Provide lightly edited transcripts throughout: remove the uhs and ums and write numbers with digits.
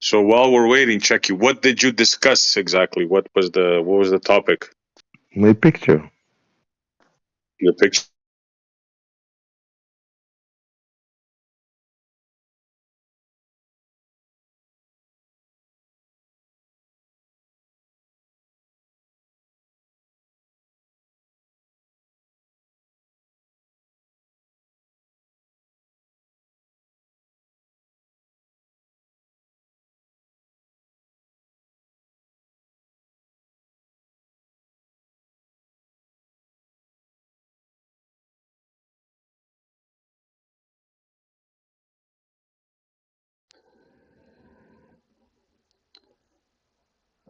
So while we're waiting, Chucky, what did you discuss exactly? What was the topic? My picture. Your picture.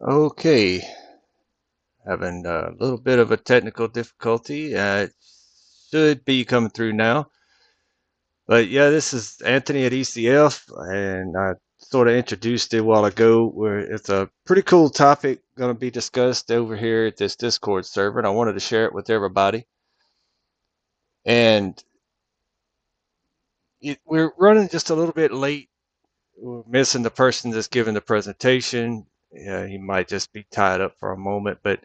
Okay, having a little bit of a technical difficulty. It should be coming through now. But yeah, this is Anthony at ECF, and I sort of introduced it a while ago. Where it's a pretty cool topic going to be discussed over here at this Discord server, and I wanted to share it with everybody. And we're running just a little bit late. We're missing the person that's giving the presentation. He might just be tied up for a moment, but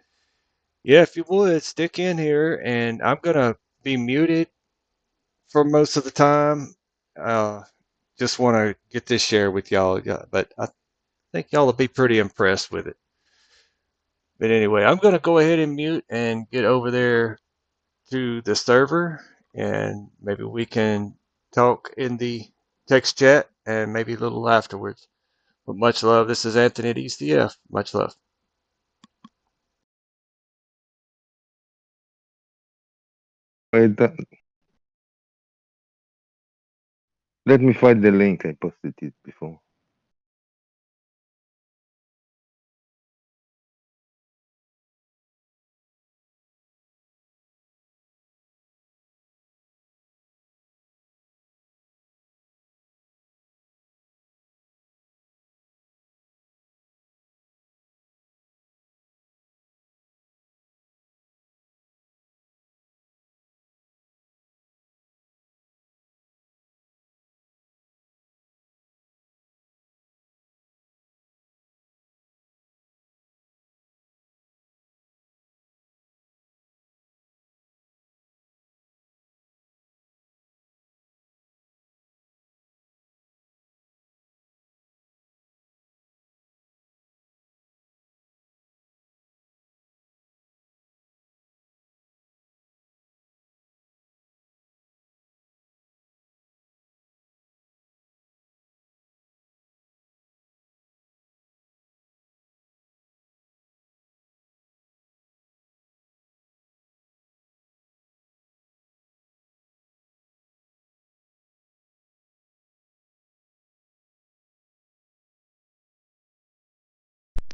yeah, if you would stick in here, and I'm gonna be muted for most of the time. Just want to get this shared with y'all, but I think y'all will be pretty impressed with it. But anyway, I'm gonna go ahead and mute and get over there to the server, and maybe we can talk in the text chat and maybe a little afterwards. But much love. This is Anthony at ECF. Much love. Let me find the link. I posted it before.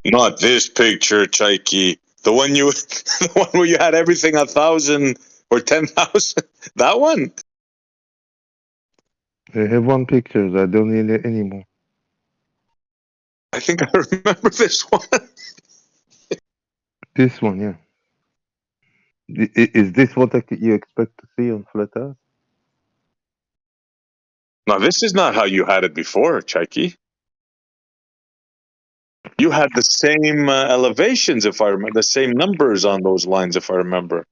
Not this picture, Chaiki. The one you, the one where you had everything 1,000 or 10,000. That one. I have one picture. I don't need it anymore. I think I remember this one. This one, yeah. Is this what you expect to see on Flat Earth? No, this is not how you had it before, Chaiki. You had the same elevations, if I remember, the same numbers on those lines, if I remember.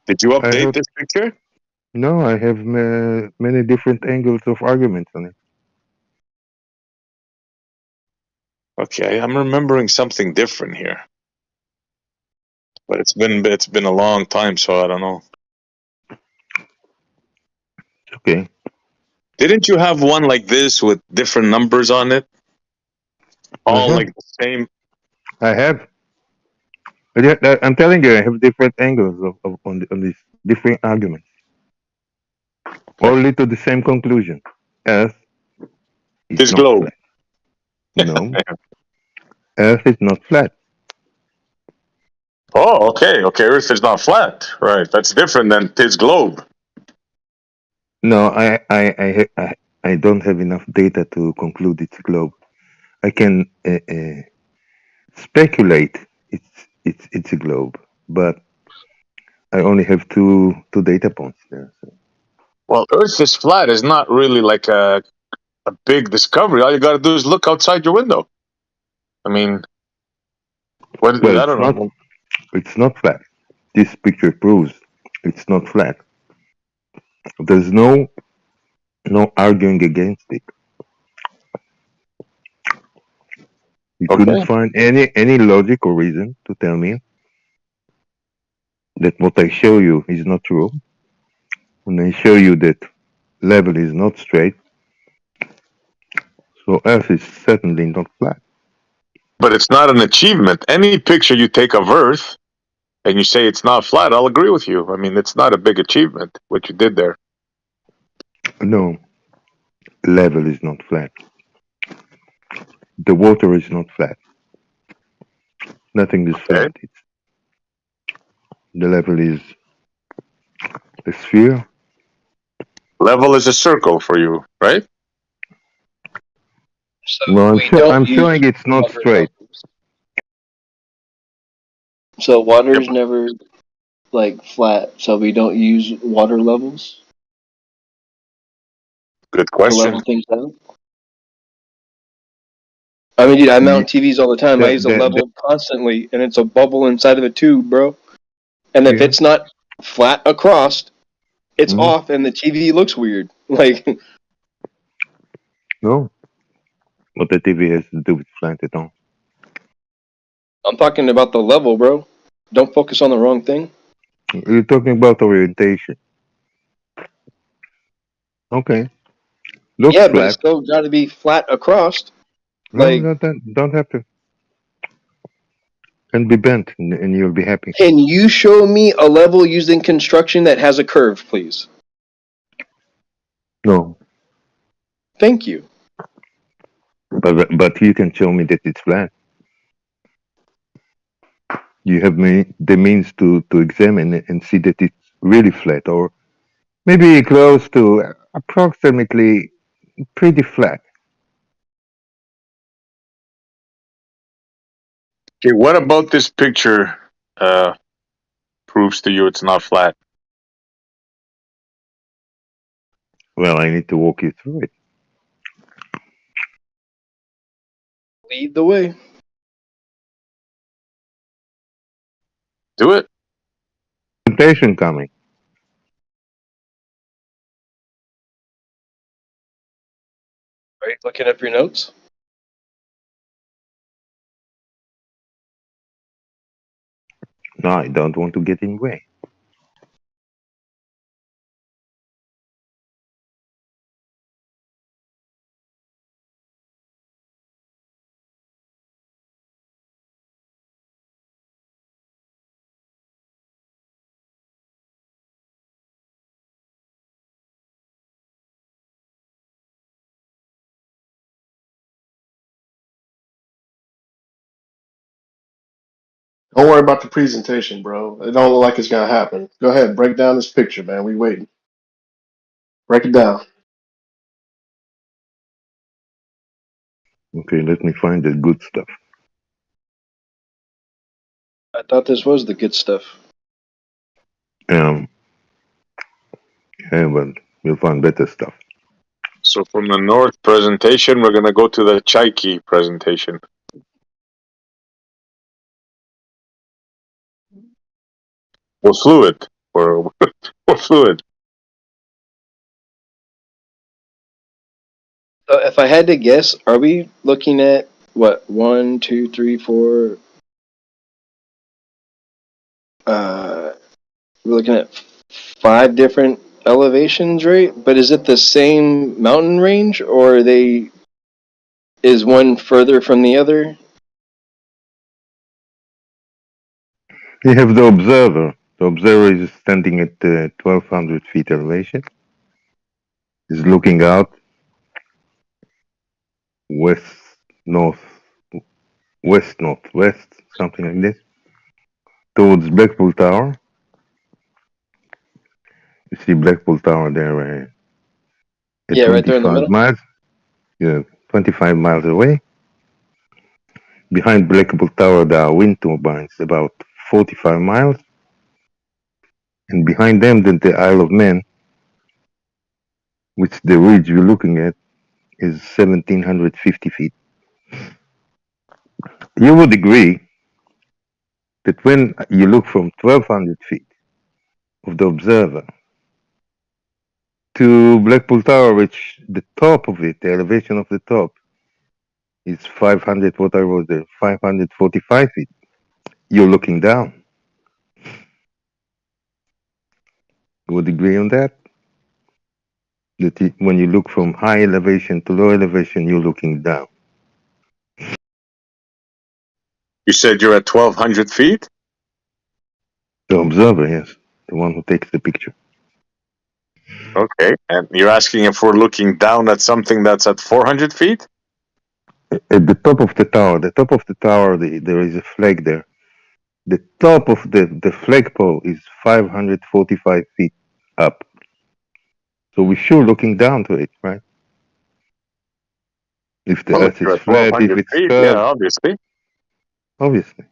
Did you update this picture? No, I have many different angles of arguments on it. Okay, I'm remembering something different here, but it's been a long time, so I don't know. Okay. Didn't you have one like this with different numbers on it? All like the same. I have. I'm telling you, I have different angles on these different arguments. All lead to the same conclusion. Earth is not globe. flat. No. Earth is not flat. Oh, okay. Earth is not flat, right? That's different than his globe. No, I don't have enough data to conclude it's a globe. I can speculate it's a globe, but I only have two data points there. So. Well, Earth is flat is not really like a a big discovery. All you got to do is look outside your window. I mean, what? Well, I don't know. it's not flat. This picture proves it's not flat. There's no arguing against it. You couldn't Okay. find any logic or reason to tell me that what I show you is not true. When I show you that level is not straight, so Earth is certainly not flat. But it's not an achievement. Any picture you take of Earth and you say it's not flat, I'll agree with you. I mean, it's not a big achievement what you did there. No, level is not flat. The water is not flat. Nothing is flat. The level is a sphere. Level is a circle for you, right? So Well, we don't I'm use showing it's not water straight. levels. So water's Yep. never like flat. So we don't use water levels Good to question. level things out. I mean, dude, I mount Ye- TVs all the time. I use a level constantly, and it's a bubble inside of a tube, bro. And if Yeah. it's not flat across, it's Mhm. off, and the TV looks weird. Like, No. What the TV has to do with flat at all. I'm talking about the level, bro. Don't focus on the wrong thing. You're talking about orientation. Okay. Looks Yeah, but flat. it's still got to be flat across. No, Like, don't have to. Can be bent and you'll be happy. can you show me a level using construction that has a curve, please? No. Thank you. But you can show me that it's flat. You have the means to examine it and see that it's really flat, or maybe close to approximately pretty flat. Okay, what about this picture proves to you it's not flat? Well, I need to walk you through it. Lead the way. Do it. Presentation coming. Are you looking up your notes? No, I don't want to get in the way. Don't worry about the presentation, bro. It don't look like it's gonna happen. Go ahead, break down this picture, man. We waiting. Break it down. Okay, let me find the good stuff. I thought this was the good stuff. Yeah, well, you'll find better stuff. So from the north presentation, we're gonna go to the Chaiki presentation. We're fluid. We're fluid. So if I had to guess, are we looking at what 1, 2, 3, 4? We're looking at 5 different elevations, right? But is it the same mountain range, or is one further from the other? You have the observer. The observer is standing at 1,200 feet elevation. He's looking out west, north, west, northwest, something like this, towards Blackpool Tower. You see Blackpool Tower there at Yeah, right there in the 25 middle. miles. Yeah, 25 miles away. Behind Blackpool Tower, there are wind turbines about 45 miles. And behind them, the Isle of Man, which the ridge you're looking at, is 1,750 feet. You would agree that when you look from 1,200 feet of the observer to Blackpool Tower, which the top of it, the elevation of the top, is 500, what I wrote there, 545 feet. You're looking down. You would agree on that? That when you look from high elevation to low elevation, you're looking down. You said you're at 1,200 feet? The observer, yes, the one who takes the picture. Okay. And you're asking if we're looking down at something that's at 400 feet? At the top of the tower, there is a flag there. The top of the flagpole is 545 feet up. So we're sure looking down to it, right? If the Well, if earth you're is at flat, if 1,200 it's feet, curved, yeah, obviously. obviously.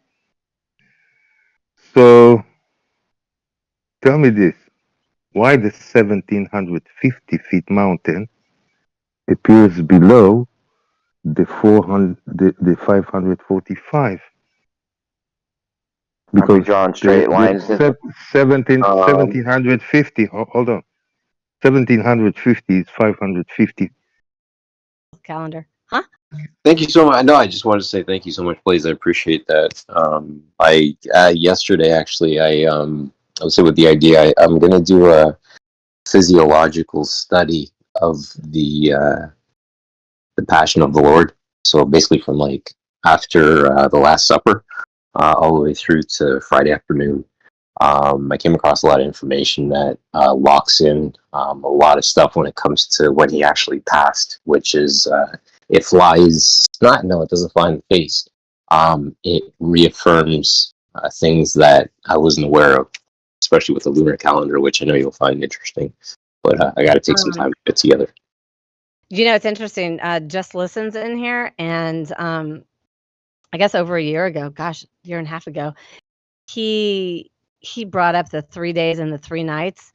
So tell me this. Why the 1,750 feet mountain appears below the 545? Are we Because drawing straight lines? 1750, hold on. 1,750 is 550. Calendar. Huh? Thank you so much. No, I just wanted to say thank you so much, Blaze. I appreciate that. I yesterday actually, I was with the idea. I'm gonna do a physiological study of the Passion of the Lord. So basically, from like after the Last Supper, all the way through to Friday afternoon. I came across a lot of information that locks in a lot of stuff when it comes to when he actually passed, which is it flies not no, it doesn't fly in the face. It reaffirms things that I wasn't aware of, especially with the lunar calendar, which I know you'll find interesting. But I got to take some time to put together. You know, it's interesting. Just Listens in here, and I guess over a year ago, year and a half ago, he brought up the 3 days and the 3 nights,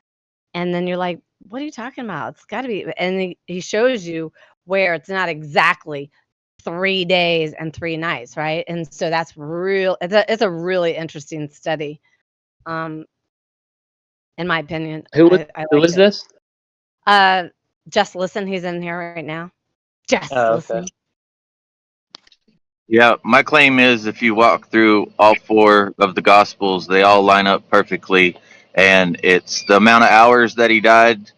and then you're like, what are you talking about? It's got to be, and he shows you where it's not exactly 3 days and 3 nights, right? And so that's real. It's a really interesting study, in my opinion. Who like is it. this? Just Listen. He's in here right now. Just Oh, Listen. okay. Yeah, my claim is if you walk through all 4 of the Gospels, they all line up perfectly, and it's the amount of hours that he died.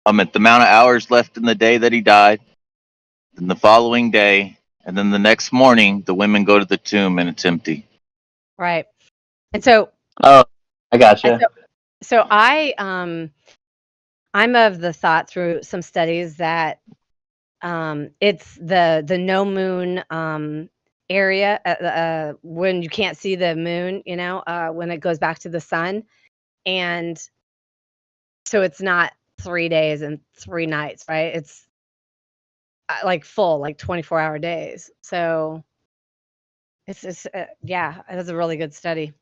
At the amount of hours left in the day that he died, then the following day, and then the next morning, the women go to the tomb and it's empty. Right. And so, Oh, I gotcha. so I'm of the thought through some studies that it's the no moon area when you can't see the moon, when it goes back to the sun, and so it's not 3 days and 3 nights, right? It's like full, like 24-hour days. So it's yeah, it was a really good study.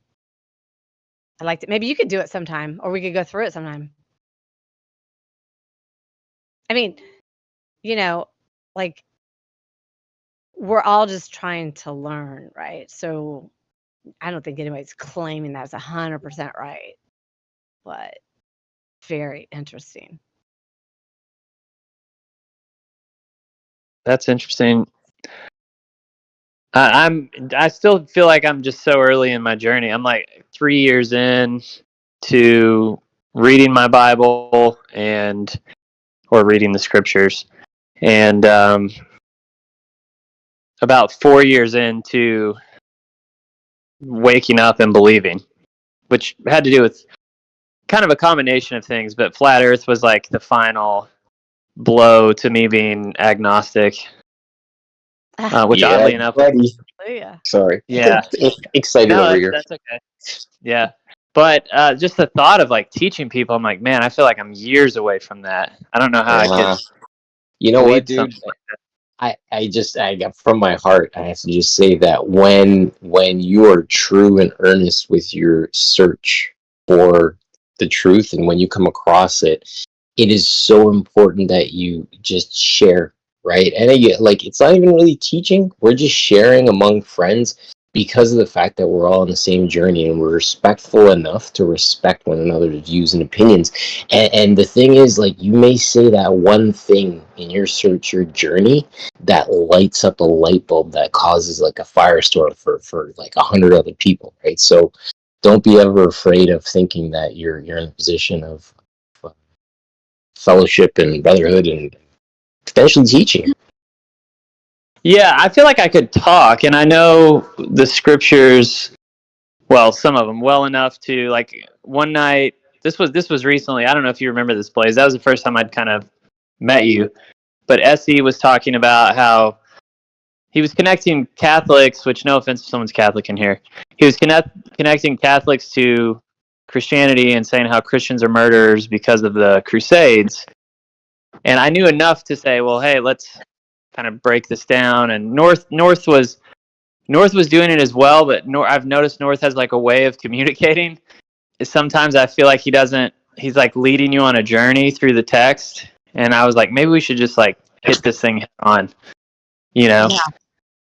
I liked it. Maybe you could do it sometime, or we could go through it sometime. I mean, like, we're all just trying to learn, right? So I don't think anybody's claiming that's 100% right, but very interesting. That's interesting. I still feel like I'm just so early in my journey. I'm like 3 years in to reading my Bible or reading the scriptures, and about 4 years into waking up and believing, which had to do with kind of a combination of things, but flat earth was like the final blow to me being agnostic, which oddly enough, buddy. Yeah. Sorry. Yeah. Excited no, over here. that's okay. Yeah. But just the thought of like teaching people, I'm like, man, I feel like I'm years away from that. I don't know how I could. You know what, lead dude? something like that. I got from my heart. I have to just say that when you are true and earnest with your search for the truth, and when you come across it, it is so important that you just share right? And again, like, it's not even really teaching. We're just sharing among friends because of the fact that we're all on the same journey and we're respectful enough to respect one another's views and opinions. And the thing is, like, you may say that one thing in your search, your journey, that lights up a light bulb that causes like a firestorm for like 100 other people, right? So don't be ever afraid of thinking that you're in a position of fellowship and brotherhood and potentially teaching. Yeah, I feel like I could talk, and I know the scriptures, well, some of them well enough to, like, one night. This was recently. I don't know if you remember this, Blaze. That was the first time I'd kind of met you. But Essie was talking about how he was connecting Catholics, which, no offense if someone's Catholic in here, he was connecting Catholics to Christianity and saying how Christians are murderers because of the Crusades. And I knew enough to say, well, hey, let's kind of break this down. And North was doing it as well, but I've noticed North has like a way of communicating. Sometimes I feel like he's like leading you on a journey through the text. And I was like, maybe we should just like hit this thing head on, you know? Yeah.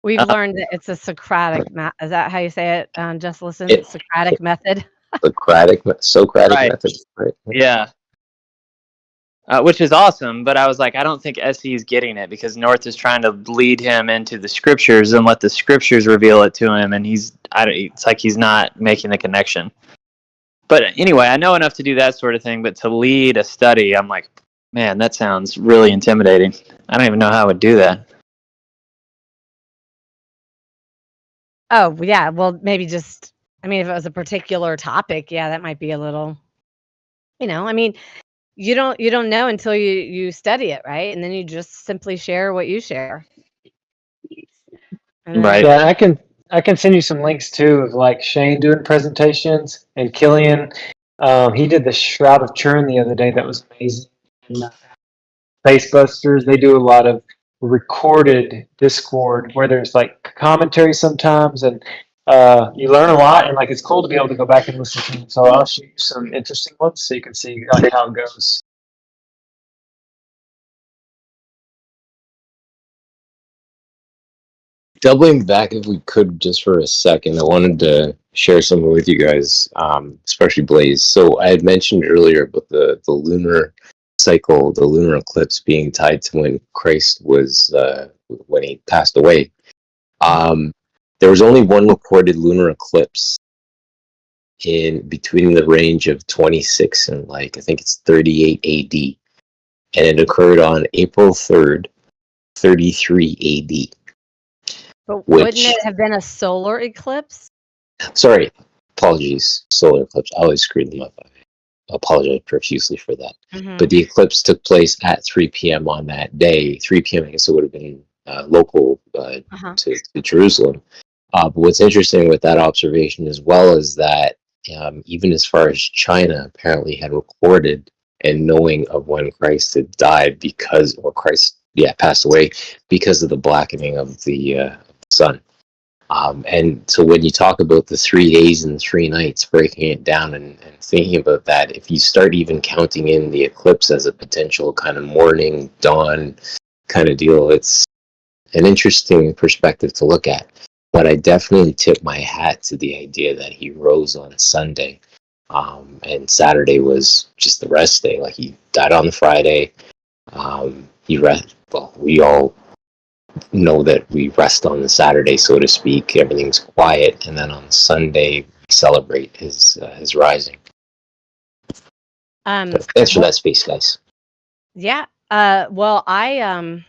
We've learned that it's a Socratic is that how you say it? Just listen, Socratic method. Socratic Right. method, right? Yeah. Which is awesome, but I was like, I don't think SE is getting it because North is trying to lead him into the scriptures and let the scriptures reveal it to him, and it's like he's not making the connection. But anyway, I know enough to do that sort of thing, but to lead a study, I'm like, man, that sounds really intimidating. I don't even know how I would do that. Oh, yeah. Well, maybe just, I mean, if it was a particular topic, yeah, that might be a little, I mean, you don't know until you study it, right? And then you just simply share what you share. And then, Right. Yeah, I can send you some links too of like Shane doing presentations and Killian. He did the Shroud of Turin the other day. That was amazing. And, Spacebusters, they do a lot of recorded Discord where there's like commentary sometimes, and you learn a lot. And like it's cool to be able to go back and listen to them. So I'll shoot you some interesting ones so you can see like how it goes. Doubling back, if we could, just for a second, I wanted to share something with you guys, especially Blaze. So I had mentioned earlier about the lunar cycle, the lunar eclipse being tied to when Christ was, when he passed away. There was only one recorded lunar eclipse in between the range of 26 and like, I think it's 38 AD. And it occurred on April 3rd, 33 AD. but wouldn't it have been a solar eclipse? Sorry, apologies. Solar eclipse. I always screwed them up. I apologize profusely for that. Mm-hmm. But the eclipse took place at 3 p.m. on that day. 3 p.m. I guess it would have been local to Jerusalem. But what's interesting with that observation as well is that even as far as China apparently had recorded and knowing of when Christ had died passed away because of the blackening of the sun. And so when you talk about the 3 days and 3 nights, breaking it down and thinking about that, if you start even counting in the eclipse as a potential kind of morning, dawn kind of deal, it's an interesting perspective to look at. But I definitely tip my hat to the idea that he rose on Sunday. And Saturday was just the rest day. Like, he died on the Friday. We all know that we rest on the Saturday, so to speak. Everything's quiet, and then on Sunday we celebrate his rising. Thanks for that space, guys. Yeah. Well, I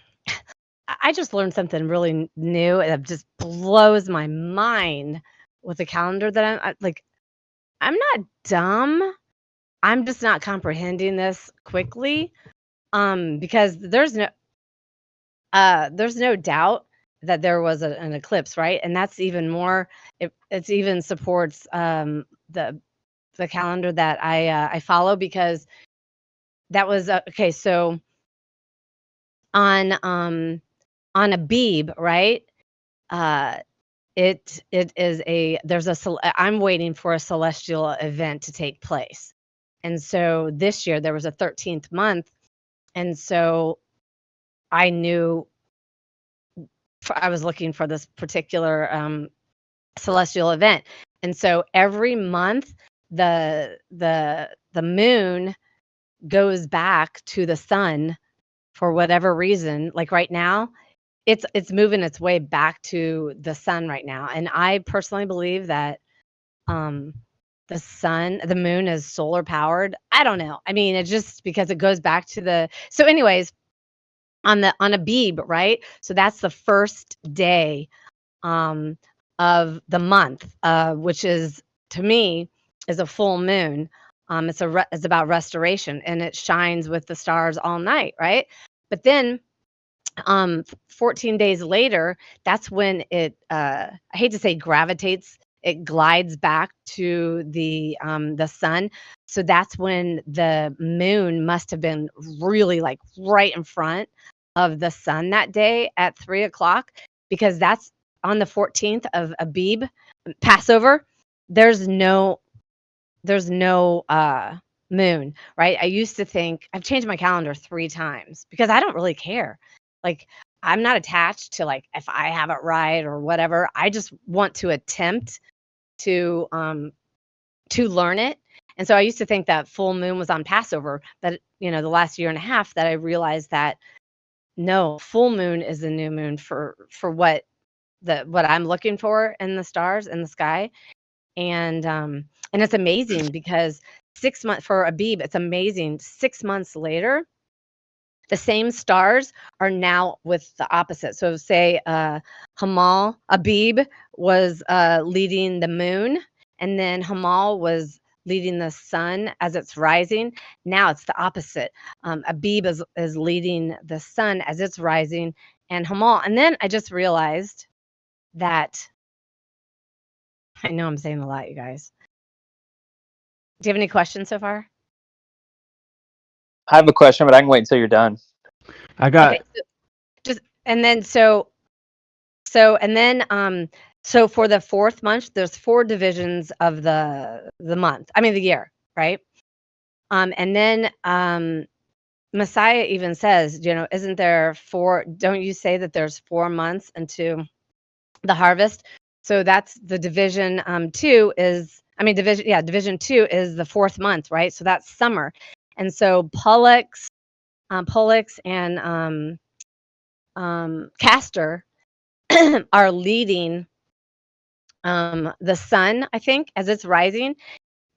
just learned something really new, and it just blows my mind with the calendar that I'm not dumb. I'm just not comprehending this quickly. Because there's no doubt that there was an eclipse, right? And that's even more. It's even supports the calendar that I follow, because that was okay. So on Abib, right? It is I'm waiting for a celestial event to take place, and so this year there was a 13th month, and so I knew I was looking for this particular celestial event. And so every month the moon goes back to the sun for whatever reason. Like right now, it's moving its way back to the sun right now. And I personally believe that the moon is solar powered. I don't know. I mean, it's just because it goes back to the so anyways, on Abib, right? So that's the first day of the month, which is to me is a full moon. It's about restoration, and it shines with the stars all night, right? But then 14 days later, that's when it I hate to say gravitates, it glides back to the sun. So that's when the moon must have been really like right in front of the sun that day at 3 o'clock, because that's on the 14th of Abib, Passover. There's no moon, right? I used to think, I've changed my calendar 3 times because I don't really care. Like, I'm not attached to like if I have it right or whatever. I just want to attempt to learn it. And so I used to think that full moon was on Passover, but the last year and a half that I realized that no, full moon is the new moon for what I'm looking for in the stars in the sky. And it's amazing because 6 months for Abib, it's amazing. 6 months later, the same stars are now with the opposite. So say Hamal, Abib was leading the moon, and then Hamal was leading the sun as it's rising. Now it's the opposite. Abib is leading the sun as it's rising, and Hamal. And then I just realized that, I know I'm saying a lot, you guys. Do you have any questions so far? I have a question, but I can wait until you're done. I got Okay, so for the 4th month, there's 4 divisions of the month. I mean the year, right? And then Messiah even says, isn't there 4? Don't you say that there's 4 months into the harvest? So that's the division. Division 2 is the 4th month, right? So that's summer. And so Pollux and Castor are leading the sun, I think, as it's rising.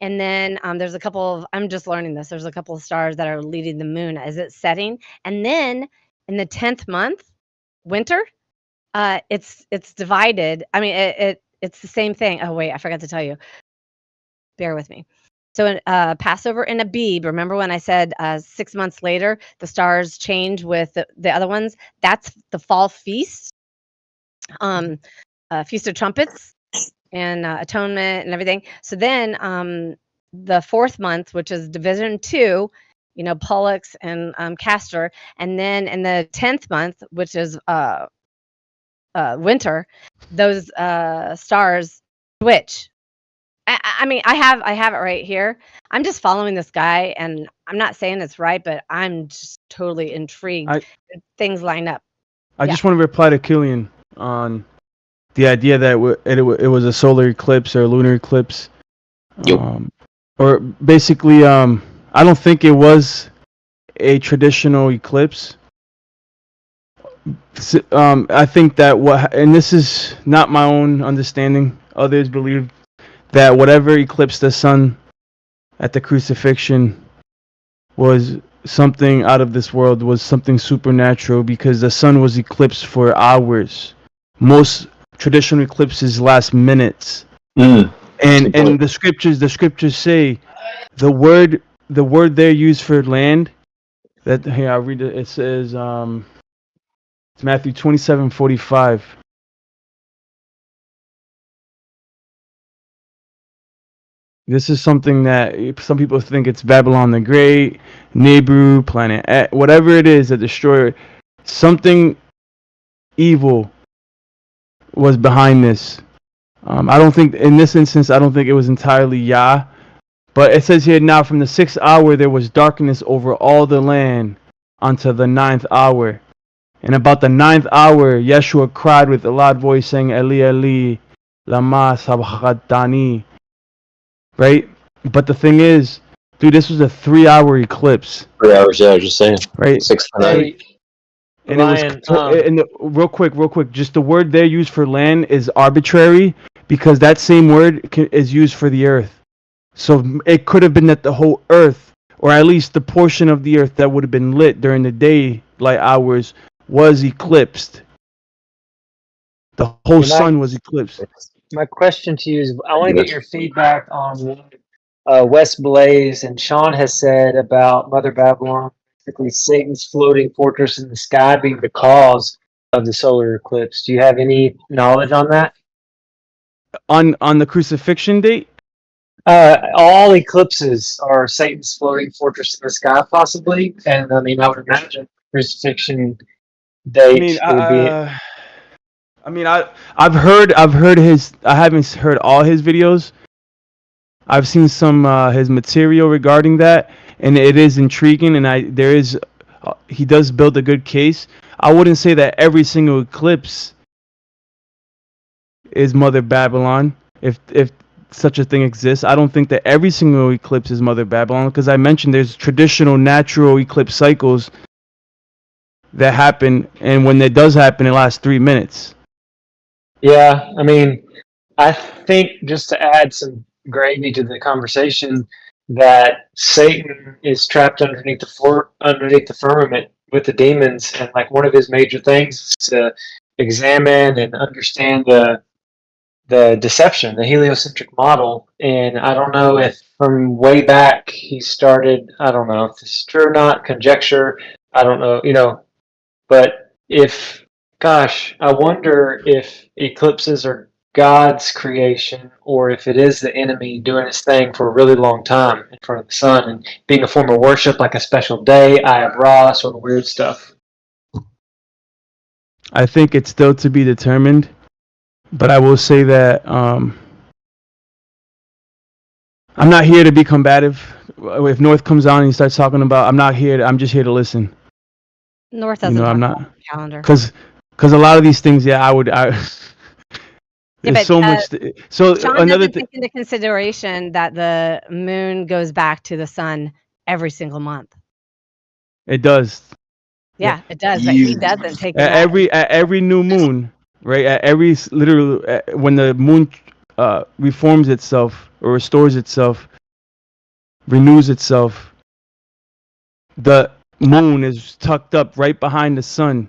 And then there's a couple of, I'm just learning this, there's a couple of stars that are leading the moon as it's setting. And then in the 10th month, winter, it's divided. I mean, it's the same thing. Oh, wait, I forgot to tell you. Bear with me. So in Passover and Abib, remember when I said 6 months later, the stars change with the other ones? That's the fall feast, Feast of Trumpets and Atonement and everything. So then the 4th month, which is Division 2, Pollux and Castor. And then in the 10th month, which is winter, those stars switch. I mean, I have it right here. I'm just following this guy, and I'm not saying it's right, but I'm just totally intrigued. Things line up. I just want to reply to Killian on the idea that it was a solar eclipse or a lunar eclipse. Yep. Or basically, I don't think it was a traditional eclipse. I think that and this is not my own understanding. Others believe that whatever eclipsed the sun at the crucifixion was something out of this world, was something supernatural, because the sun was eclipsed for hours. Most traditional eclipses last minutes. And the scriptures say the word there used for land, that here I'll read it. It says it's Matthew 27:45. This is something that some people think it's Babylon the Great, Nebru, Planet, whatever it is, a destroyer. Something evil was behind this. I don't think, in this instance, I don't think it was entirely Yah. But it says here, now from the 6th hour there was darkness over all the land unto the 9th hour. And about the 9th hour, Yeshua cried with a loud voice, saying, Eli, Eli, lama sabachthani. Right? But the thing is, dude, this was a 3-hour eclipse. 3 hours, yeah, I was just saying. Right? 6 to 9. Hey, And Ryan, real quick, just the word they use for land is arbitrary because that same word is used for the earth. So it could have been that the whole earth, or at least the portion of the earth that would have been lit during the daylight hours, was eclipsed. The whole sun was eclipsed. my question to you is, I want to get your feedback on what Wes Blaze and Sean has said about Mother Babylon, basically Satan's floating fortress in the sky being the cause of the solar eclipse. Do you have any knowledge on that? On the crucifixion date? All eclipses are Satan's floating fortress in the sky, possibly, and I mean, I would imagine crucifixion date would be. I've heard his. I haven't heard all his videos. I've seen some his material regarding that, and it is intriguing. And he does build a good case. I wouldn't say that every single eclipse is Mother Babylon, if such a thing exists. I don't think that every single eclipse is Mother Babylon, because I mentioned there's traditional natural eclipse cycles that happen, and when it does happen, it lasts 3 minutes. Yeah, I mean, I think just to add some gravy to the conversation, that Satan is trapped underneath the firmament with the demons, and like one of his major things is to examine and understand the deception, the heliocentric model. And I don't know if from way back he started, I don't know if this is true or not, conjecture, I don't know, but I wonder if eclipses are God's creation or if it is the enemy doing his thing for a really long time in front of the sun and being a form of worship, like a special day, Eye of Ra, sort of weird stuff. I think it's still to be determined, but I will say that I'm not here to be combative. If North comes on and he starts talking about, I'm just here to listen. North doesn't I'm talk not about the calendar. because a lot of these things, Yeah, there's but, so much. So Sean another doesn't thing, take into consideration that the moon goes back to the sun every single month. it does. Yeah, it does, but he doesn't take At every new moon, right? When the moon reforms itself or restores itself, renews itself, the moon is tucked up right behind the sun,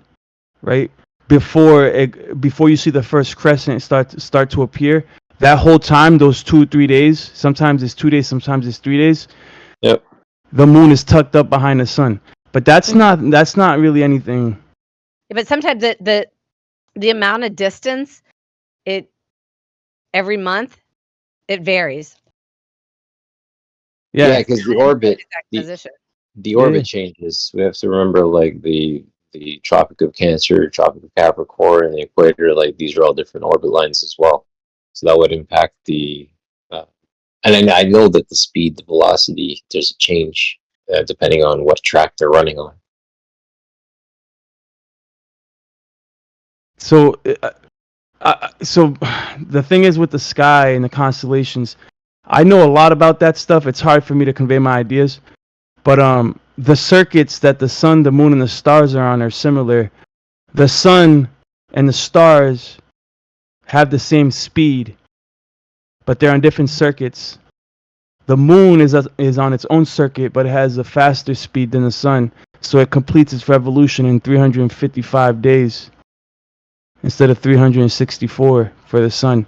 right? Before you see the first crescent start to appear. That whole time, those 2-3 days, sometimes it's 2 days, sometimes it's 3 days. Yep. The moon is tucked up behind the sun, but that's not really anything. Yeah, but sometimes the amount of distance every month it varies. Yeah, because the orbit, Position. the orbit changes. We have to remember, like the Tropic of Cancer, Tropic of Capricorn, and the equator. Like these are all different orbit lines as well. So that would impact the. And I know that the speed, the velocity, there's a change depending on what track they're running on. So the thing is with the sky and the constellations, I know a lot about that stuff. It's hard for me to convey my ideas, but the circuits that the sun, the moon, and the stars are on are similar. The sun and the stars have the same speed, but they're on different circuits. The moon is on its own circuit, but it has a faster speed than the sun, so it completes its revolution in 355 days instead of 364 for the sun.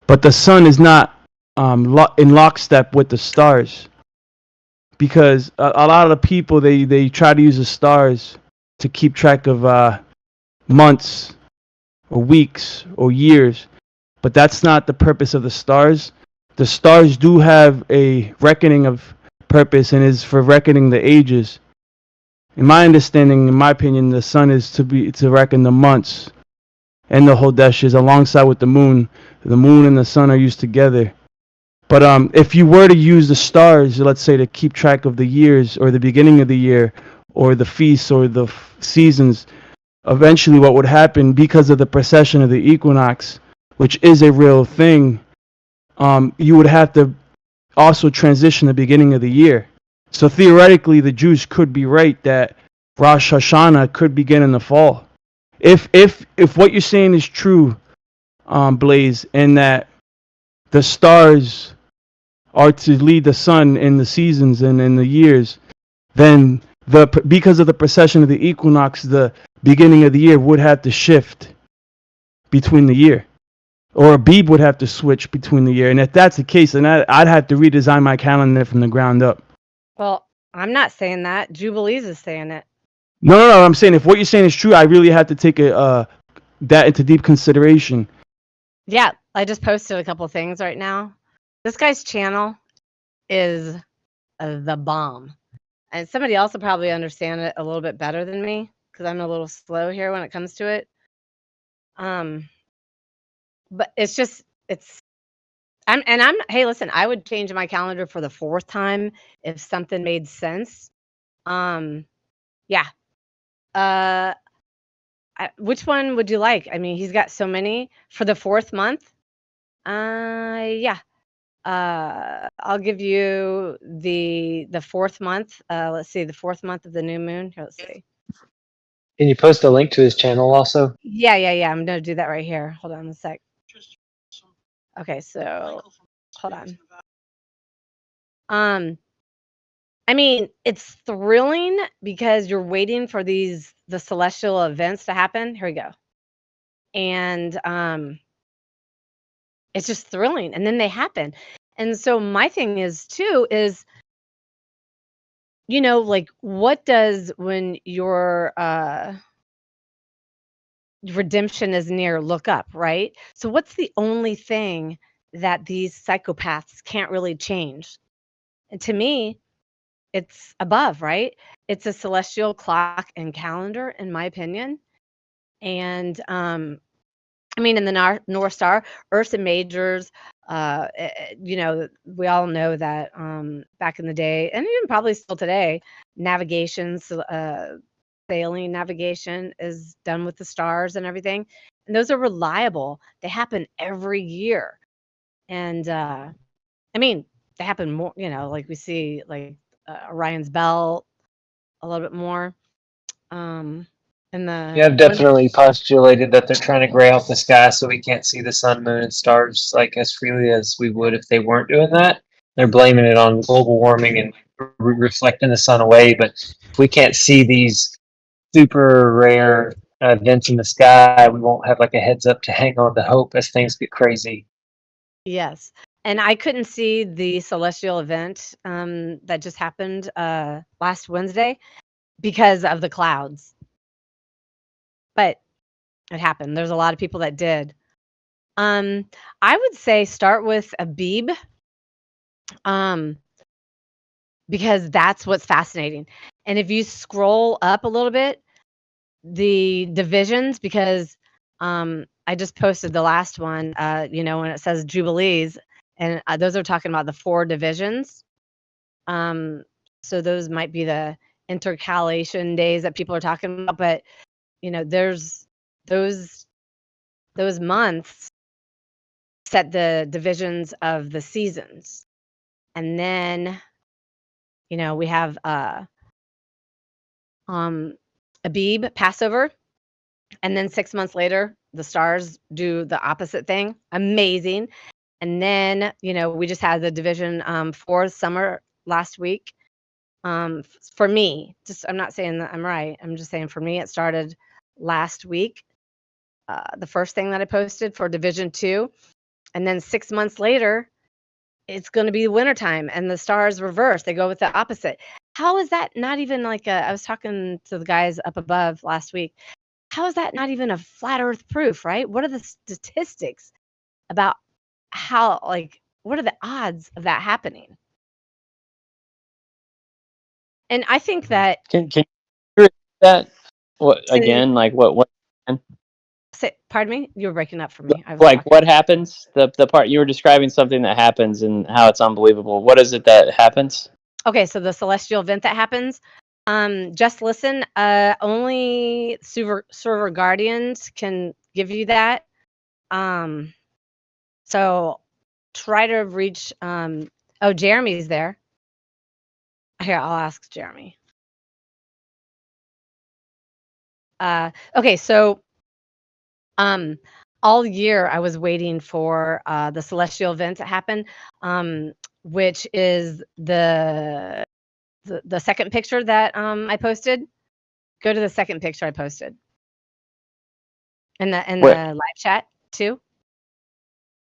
But the sun is not in lockstep with the stars, because a lot of the people they try to use the stars to keep track of months or weeks or years, but that's not the purpose of the stars. The stars do have a reckoning of purpose and is for reckoning the ages. In my understanding, in my opinion, the sun is to reckon the months and the Hodeshes alongside with the moon. The moon and the sun are used together. But if you were to use the stars, let's say, to keep track of the years or the beginning of the year or the feasts or the seasons, eventually what would happen because of the precession of the equinox, which is a real thing, you would have to also transition the beginning of the year. So theoretically, the Jews could be right that Rosh Hashanah could begin in the fall. If what you're saying is true, Blaze, and that the stars are to lead the sun in the seasons and in the years, then because of the precession of the equinox, the beginning of the year would have to shift between the year, or a Beeb would have to switch between the year. And if that's the case, then I'd have to redesign my calendar from the ground up. Well, I'm not saying that. Jubilees is saying it. No. I'm saying if what you're saying is true, I really have to take that into deep consideration. Yeah, I just posted a couple things right now. This guy's channel is the bomb. And somebody else will probably understand it a little bit better than me because I'm a little slow here when it comes to it. But hey, listen, I would change my calendar for the 4th time if something made sense. Yeah. Which one would you like? I mean, he's got so many for the 4th month. Yeah. I'll give you the 4th month. Let's see, the 4th month of the new moon. Here, let's see. Can you post a link to his channel also? Yeah. I'm gonna do that right here. Hold on a sec. Okay, so hold on. I mean, it's thrilling because you're waiting for the celestial events to happen. Here we go. And it's just thrilling, and then they happen. And so my thing is too is, like, what does when your redemption is near look up, right? So what's the only thing that these psychopaths can't really change? And to me, it's above, right? It's a celestial clock and calendar, in my opinion. And I mean, in the North Star, Ursa Majors, we all know that back in the day, and even probably still today, sailing navigation is done with the stars and everything. And those are reliable. They happen every year. And I mean, they happen more, like we see like Orion's Belt a little bit more. Yeah, I've definitely postulated that they're trying to gray out the sky so we can't see the sun, moon, and stars like as freely as we would if they weren't doing that. They're blaming it on global warming and reflecting the sun away. But if we can't see these super rare events in the sky, we won't have like a heads up to hang on to hope as things get crazy. Yes. And I couldn't see the celestial event that just happened last Wednesday because of the clouds. But it happened. There's a lot of people that did. I would say start with Abib, because that's what's fascinating. And if you scroll up a little bit, the divisions, because I just posted the last one, when it says Jubilees, and those are talking about the 4 divisions. So those might be the intercalation days that people are talking about, but there's those months set the divisions of the seasons. And then we have Abib, Passover, and then 6 months later the stars do the opposite thing. Amazing. And then we just had the division for summer last week. For me, I'm not saying that I'm right, I'm just saying for me it started last week, the first thing that I posted for division 2, and then 6 months later it's going to be wintertime and the stars reverse, they go with the opposite. How is that not even like I was talking to the guys up above last week, how is that not even a flat earth proof, right? What are the statistics about how, like, what are the odds of that happening? And I think that Can you repeat that? What again? Like what? Pardon me? You were breaking up for me. Like what happens? The part you were describing something that happens and how it's unbelievable. What is it that happens? Okay, so the celestial event that happens, Just listen. Only server guardians can give you that. So try to reach. Oh, Jeremy's there. Here, I'll ask Jeremy. Okay, so all year I was waiting for the celestial event to happen, which is the second picture that I posted. Go to the second picture I posted in the Wait. live chat too.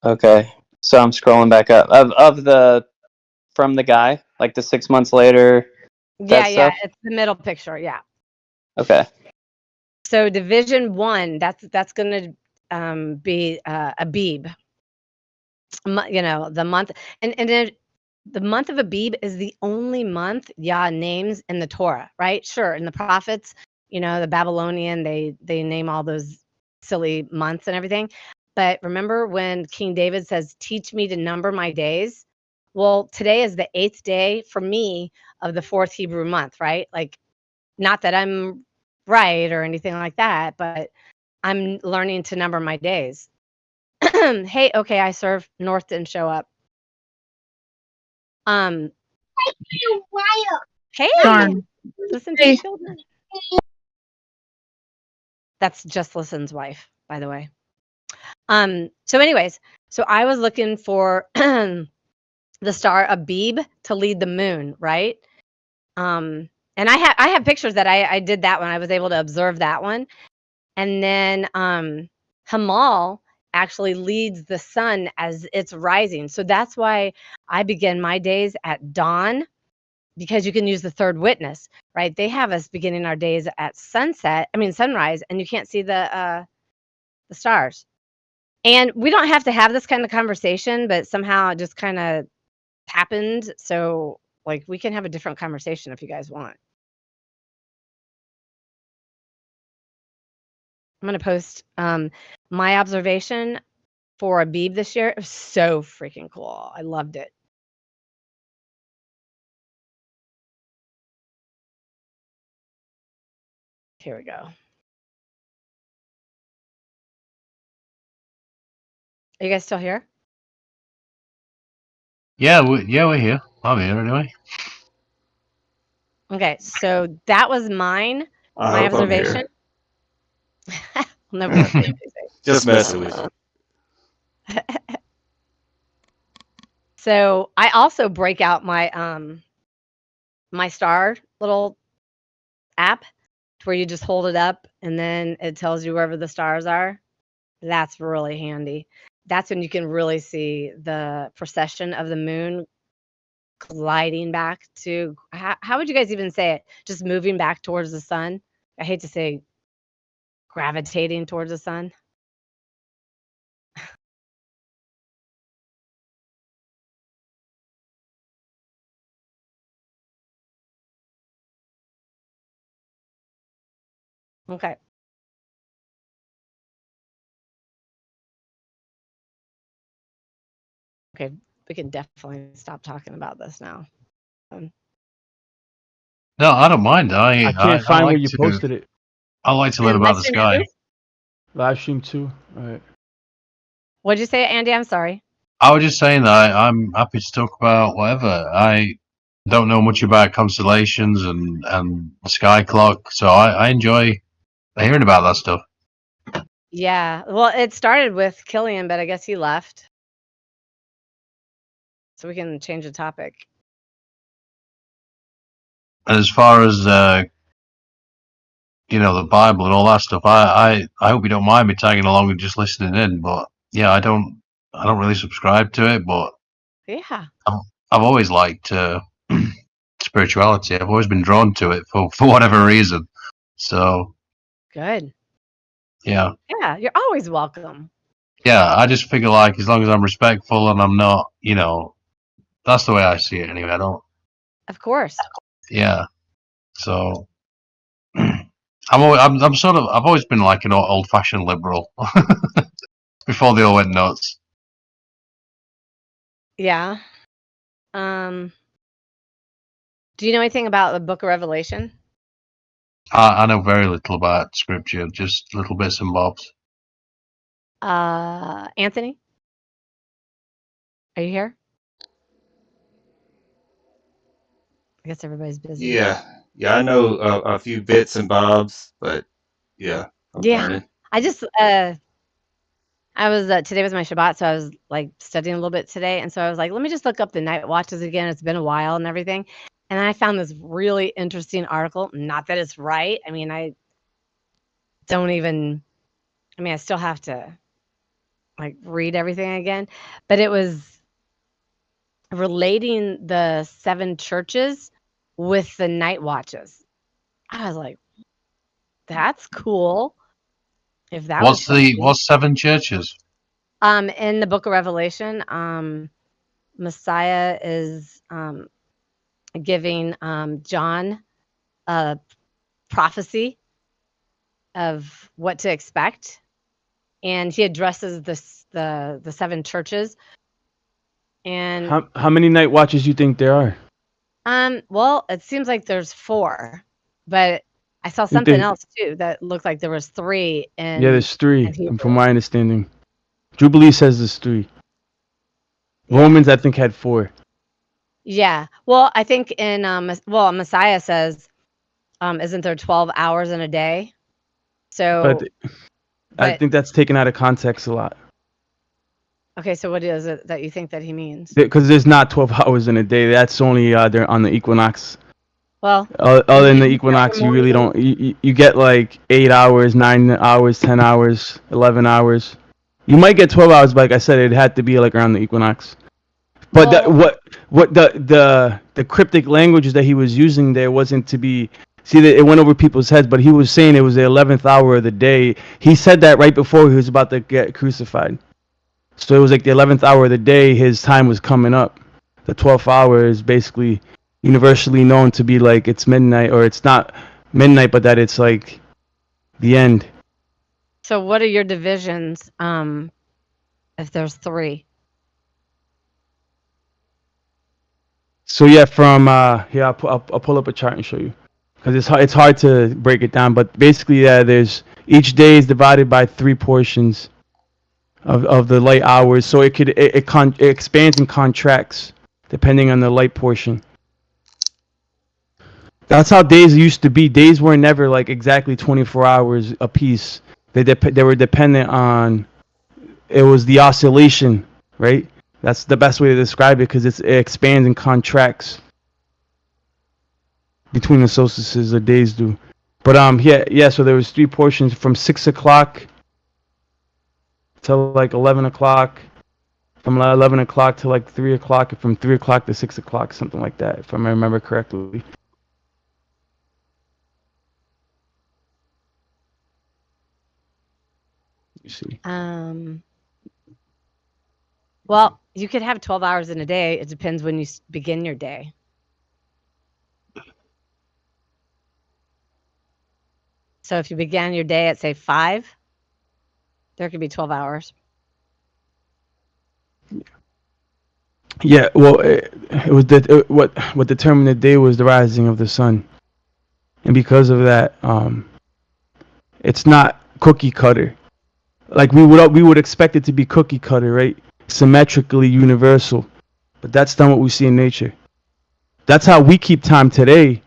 Okay. So I'm scrolling back up of the from the guy, like the 6 months later. Yeah, That yeah, stuff? it's the middle picture. Yeah. Okay. So Division 1, that's going to be Abib. You know, the month, and then the month of Abib is the only month Yah names in the Torah, right? Sure, in the prophets, you know, the Babylonian, they name all those silly months and everything. But remember when King David says, "Teach me to number my days"? Well, today is the 8th day for me of the 4th Hebrew month, right? Like, not that I'm right or anything like that, but I'm learning to number my days. Hey, okay, I serve. North didn't show up. Hey, Darn. listen to Hey. the children. That's Just Listen's wife, by the way. So anyways, so I was looking for the star Abib to lead the moon, right? And I have pictures that I did that one. I was able to observe that one. And then Hamal actually leads the sun as it's rising. So that's why I begin my days at dawn, because you can use the third witness, right? They have us beginning our days at sunrise, and you can't see the stars. And we don't have to have this kind of conversation, but somehow it just kind of happened. So, like, we can have a different conversation if you guys want. I'm going to post my observation for Abib this year. It was so freaking cool. I loved it. Here we go. Are you guys still here? Yeah, we're here. I'm here anyway. Okay, so that was mine. I My hope I'm here. observation. I'll never work with you. Just messing with you. So I also break out my my star little app where you just hold it up and then it tells you wherever the stars are. That's really handy. That's when you can really see the procession of the moon gliding back to, how would you guys even say it? Just moving back towards the sun. I hate to say gravitating towards the sun. Okay. Okay, we can definitely stop talking about this now. No, I don't mind. I can't find like where you posted it. I like to learn about the sky. Live stream too. All right. What'd you say, Andy? I'm sorry. I was just saying that I'm happy to talk about whatever. I don't know much about constellations and the sky clock, so I enjoy hearing about that stuff. Yeah, well, it started with Killian, but I guess he left. So we can change the topic. As far as you know, the Bible and all that stuff, I hope you don't mind me tagging along and just listening in. But yeah, I don't really subscribe to it, but Yeah. I've always liked spirituality. I've always been drawn to it for whatever reason. So Good. yeah. Yeah, you're always welcome. Yeah, I just figure like as long as I'm respectful and I'm not, you know, that's the way I see it anyway. I don't. Of course. Yeah. So I've always been like an old-fashioned liberal before they all went nuts. Yeah. Do you know anything about the Book of Revelation? I know very little about scripture, just little bits and bobs. Anthony, are you here? I guess everybody's busy. Yeah, yeah, I know a few bits and bobs, but yeah, I'm Yeah, learning. I just I was today was my Shabbat, so I was like studying a little bit today, and so I was like, let me just look up the night watches again. It's been a while and everything, and I found this really interesting article. Not that it's right. I mean, I don't even. I mean, I still have to like read everything again, but it was relating the 7 churches with the night watches. I was like, that's cool. If that was something. What's 7 churches? In the book of Revelation, Messiah is giving John a prophecy of what to expect, and he addresses the 7 churches. And How many night watches you think there are? well, it seems like there's 4, but I saw You something think- else too that looked like there was 3. And Yeah, there's 3, Hebrew. from my understanding. Jubilee says there's 3. Romans, I think, had 4. Yeah. Well, I think in Messiah says, isn't there 12 hours in a day? So, I but- think that's taken out of context a lot. okay, so what is it that you think that he means? Because there's not 12 hours in a day. That's only they're on the equinox. Well, Other than the equinox, you really don't. You get like 8 hours, 9 hours, 10 hours, 11 hours. You might get 12 hours, but like I said, it had to be like around the equinox. But what the cryptic languages that he was using there wasn't to be. See, that it went over people's heads, but he was saying it was the 11th hour of the day. He said that right before he was about to get crucified. So it was like the 11th hour of the day. His time was coming up. The 12th hour is basically universally known to be like it's midnight, or it's not midnight, but that it's like the end. so what are your divisions? If there's 3. So yeah, from here I'll pull up a chart and show you, because it's hard to break it down. But basically, there's each day is divided by 3 portions of the light hours. So it expands and contracts depending on the light portion. That's how days used to be. Days were never like exactly 24 hours a piece. They were dependent on. It was the oscillation, right? That's the best way to describe it, because it expands and contracts between the solstices. The days do, but yeah. So there was 3 portions from 6 o'clock till like 11 o'clock, from 11 o'clock to like 3 o'clock, and from 3 o'clock to 6 o'clock, something like that, if I remember correctly. You see. Well, you could have 12 hours in a day. It depends when you begin your day. So if you began your day at say 5, there could be 12 hours. Yeah, well, it was what determined the day was the rising of the sun, and because of that, it's not cookie cutter. Like we would expect it to be cookie cutter, right? Symmetrically universal, but that's not what we see in nature. That's how we keep time today,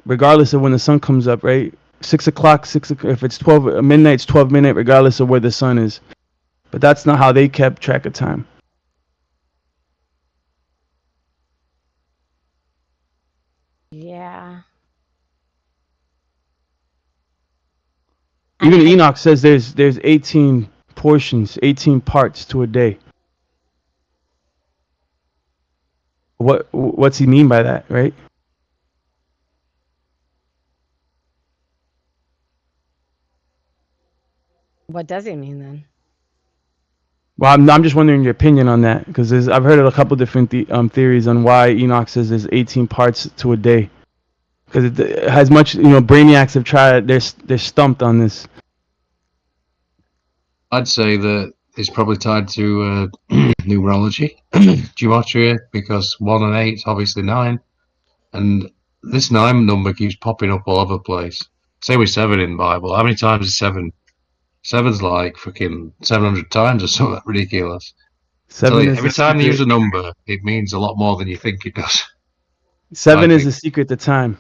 regardless of when the sun comes up, right? 6 o'clock, if it's 12 midnight, it's 12 midnight, regardless of where the sun is. But that's not how they kept track of time. Yeah. Even Enoch says there's 18 portions, 18 parts to a day. What's he mean by that, right? What does he mean then? Well, I'm just wondering your opinion on that, because I've heard of a couple different theories on why Enoch says there's 18 parts to a day. Because it has much, brainiacs have tried. They're stumped on this. I'd say that it's probably tied to numerology, gematria, because 1 and 8 is obviously 9, and this 9 number keeps popping up all over the place. Same with 7 in the Bible. How many times is 7? 7's like freaking 700 times or something ridiculous. So 7 is every the time you use a secret. number, it means a lot more than you think it does. 7 I is the think. secret to time.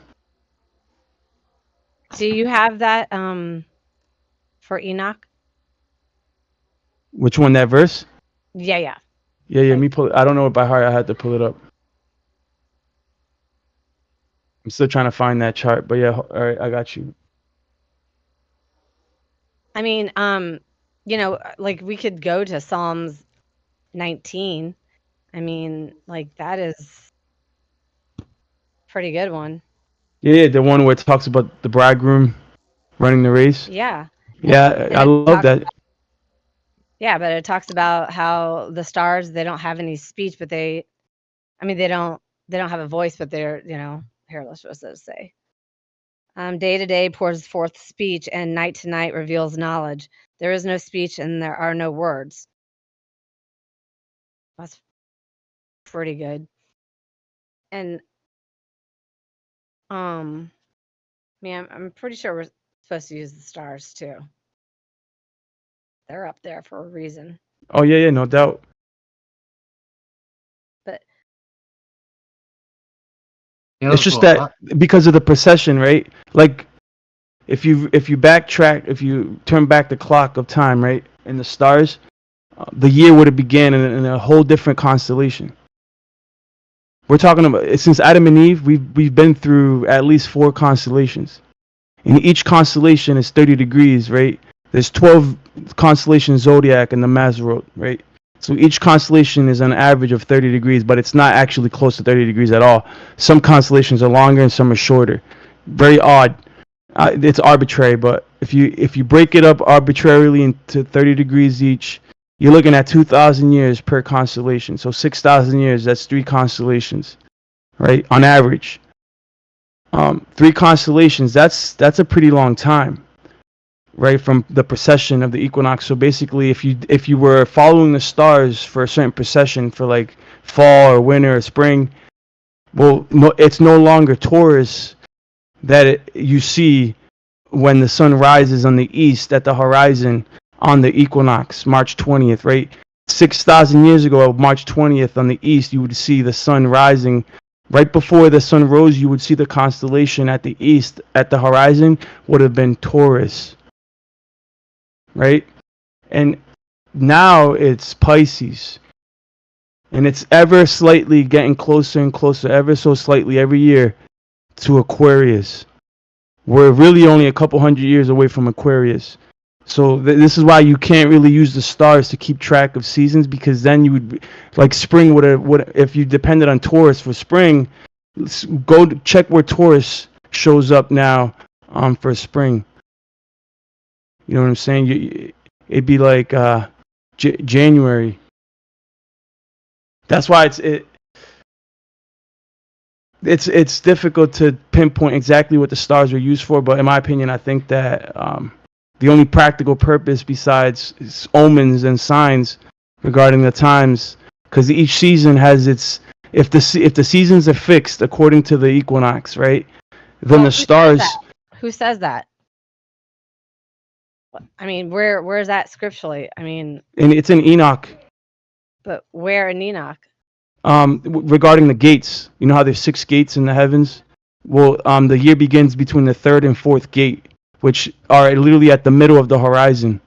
Do you have that for Enoch? Which one? That verse? Yeah, yeah. Yeah. Me pull. I don't know it by heart. I had to pull it up. I'm still trying to find that chart, but yeah. All right, I got you. I mean, you know, like we could go to Psalms 19. I mean, like that is a pretty good one. Yeah, the one where it talks about the bridegroom running the race. Yeah. Yeah, And I it love talks that. Yeah, but it talks about how the stars, they don't have any speech, but they don't have a voice, but they're, you know, here, let's just say. Day to day pours forth speech, and night to night reveals knowledge. There is no speech, and there are no words. That's pretty good. And man, I'm pretty sure we're supposed to use the stars too. They're up there for a reason. Oh yeah, no doubt. But Yeah, It's that's just what that because of the procession, right? Like if you backtrack, if you turn back the clock of time, right, and the stars, the year would have began in a whole different constellation. We're talking about since Adam and Eve, we've been through at least 4 constellations, and each constellation is 30 degrees, right? There's 12 constellations zodiac in the Mazzaroth, right? So each constellation is an average of 30 degrees, but it's not actually close to 30 degrees at all. Some constellations are longer and some are shorter. Very odd. It's arbitrary, but if you break it up arbitrarily into 30 degrees each, you're looking at 2,000 years per constellation. So 6,000 years, that's 3 constellations, right? On average. 3 constellations, that's a pretty long time, right? From the precession of the equinox. So basically, if you were following the stars for a certain precession for like fall or winter or spring, well, no, it's no longer Taurus that you see when the sun rises on the east at the horizon on the equinox, March 20th, right? 6,000 years ago, March 20th on the east, you would see the sun rising. Right before the sun rose, you would see the constellation at the east at the horizon would have been Taurus, right? And now it's Pisces. And it's ever slightly getting closer and closer, ever so slightly every year to Aquarius. We're really only a couple hundred years away from Aquarius. So this is why you can't really use the stars to keep track of seasons, because then you would, like spring would if you depended on Taurus for spring, go check where Taurus shows up now for spring. You know what I'm saying? It'd be like January. That's why it's difficult to pinpoint exactly what the stars are used for, but in my opinion, I think that the only practical purpose besides omens and signs regarding the times, because each season has its, if the seasons are fixed according to the equinox, right? Then the stars. Who says that? I mean, where is that scripturally? I mean, And it's in Enoch. but where in Enoch? Regarding the gates, you know how there's 6 gates in the heavens? Well, the year begins between the 3rd and 4th gate, which are literally at the middle of the horizon.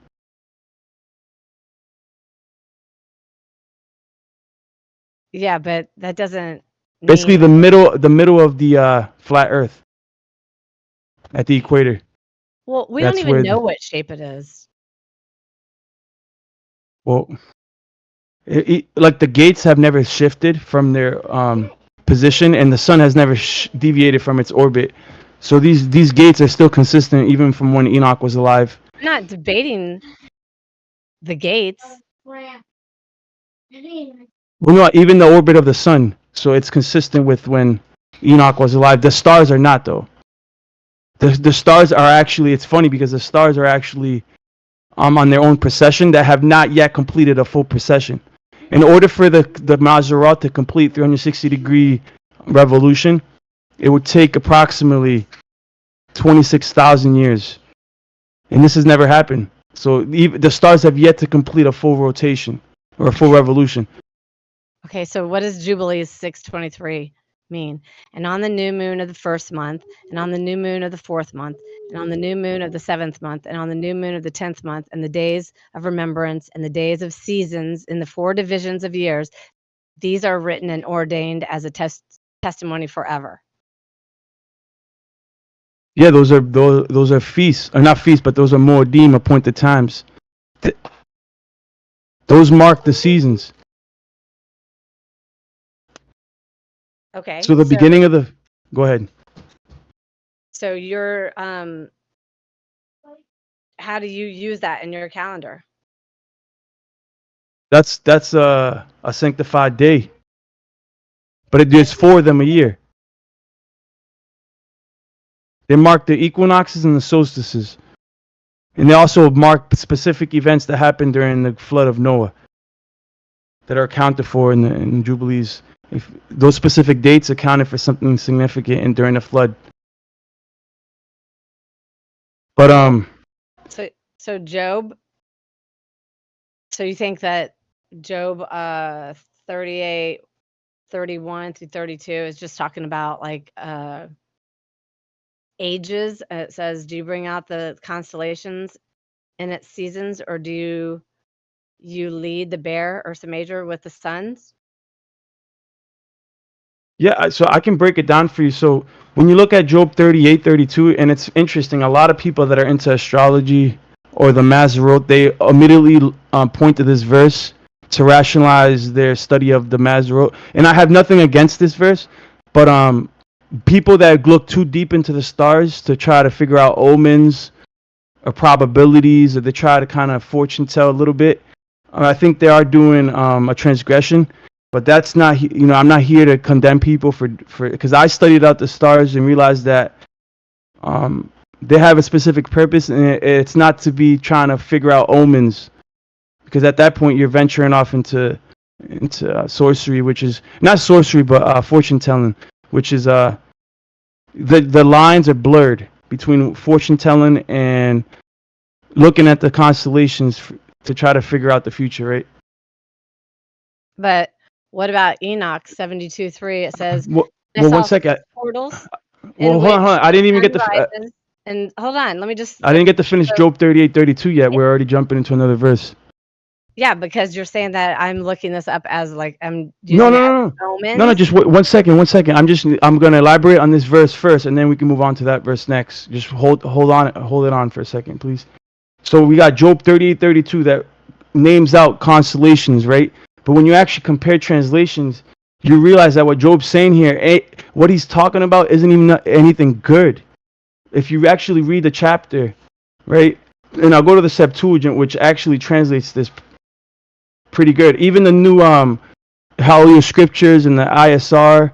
Yeah, but that doesn't Basically, mean... the middle of the flat Earth, at the equator. Well, we don't even know what shape it is. Well, like the gates have never shifted from their position, and the sun has never deviated from its orbit. So these gates are still consistent even from when Enoch was alive. I'm not debating the gates. Well, no, even the orbit of the sun. So it's consistent with when Enoch was alive. The stars are not, though. The stars are actually, it's funny because the stars are actually on their own precession that have not yet completed a full precession. In order for the Mazzaroth to complete 360-degree revolution, it would take approximately 26,000 years, and this has never happened. So the stars have yet to complete a full rotation or a full revolution. Okay, so what does Jubilees 623 mean? And on the new moon of the first month, and on the new moon of the fourth month, and on the new moon of the seventh month, and on the new moon of the 10th month, and the days of remembrance, and the days of seasons in the 4 divisions of years, these are written and ordained as a testimony forever. Yeah, those are feasts, or not feasts, but those are Moedim, appointed times. Those mark the seasons. Okay. So the beginning of the. Go ahead. So you're how do you use that in your calendar? That's a sanctified day. But there's 4 of them a year. They mark the equinoxes and the solstices. And they also mark specific events that happened during the flood of Noah that are accounted for in the Jubilees. If those specific dates accounted for something significant during the flood. But So Job. So you think that Job 38, 31 through 32 is just talking about like ages? It says, do you bring out the constellations in its seasons, or do you lead the bear, Ursa Major, with the suns? yeah, so I can break it down for you. So when you look at Job 38, 32, and it's interesting, a lot of people that are into astrology or the Mazarot, they immediately point to this verse to rationalize their study of the Mazarot. And I have nothing against this verse, but people that look too deep into the stars to try to figure out omens or probabilities, or they try to kind of fortune tell a little bit, I think they are doing a transgression. But that's not, I'm not here to condemn people for because I studied out the stars and realized that they have a specific purpose, and it's not to be trying to figure out omens, because at that point you're venturing off into sorcery, which is not sorcery, but fortune telling, which is the lines are blurred between fortune telling and looking at the constellations to try to figure out the future, right? But what about Enoch 72:3? It says, Well, I well saw one second. portals Well, in hold which on. I didn't even the get sun the. rises. And hold on, let me just. I didn't get to finish so- Job 38, 32 yet. We're already jumping into another verse. Yeah, because you're saying that I'm looking this up as like I'm No, using it no, as no, omens. no, no. Just one second, 1 second. I'm gonna elaborate on this verse first, and then we can move on to that verse next. Just hold it on for a second, please. So we got Job 38, 32 that names out constellations, right? But when you actually compare translations, you realize that what Job's saying here, what he's talking about, isn't even anything good. If you actually read the chapter, right? And I'll go to the Septuagint, which actually translates this pretty good. Even the new Hallelujah Scriptures and the ISR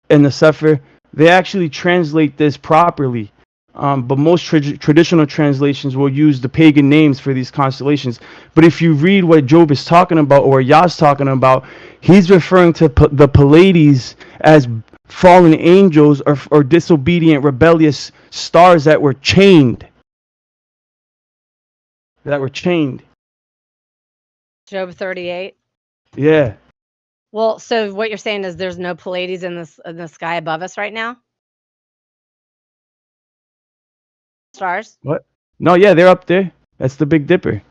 and the Sefer, they actually translate this properly. But most traditional translations will use the pagan names for these constellations. But if you read what Job is talking about, or Yah's talking about, he's referring to the Pleiades as fallen angels or disobedient, rebellious stars that were chained. Job 38. Yeah. Well, so what you're saying is there's no Pleiades in the sky above us right now? Stars? What? No, yeah, they're up there. That's the Big Dipper.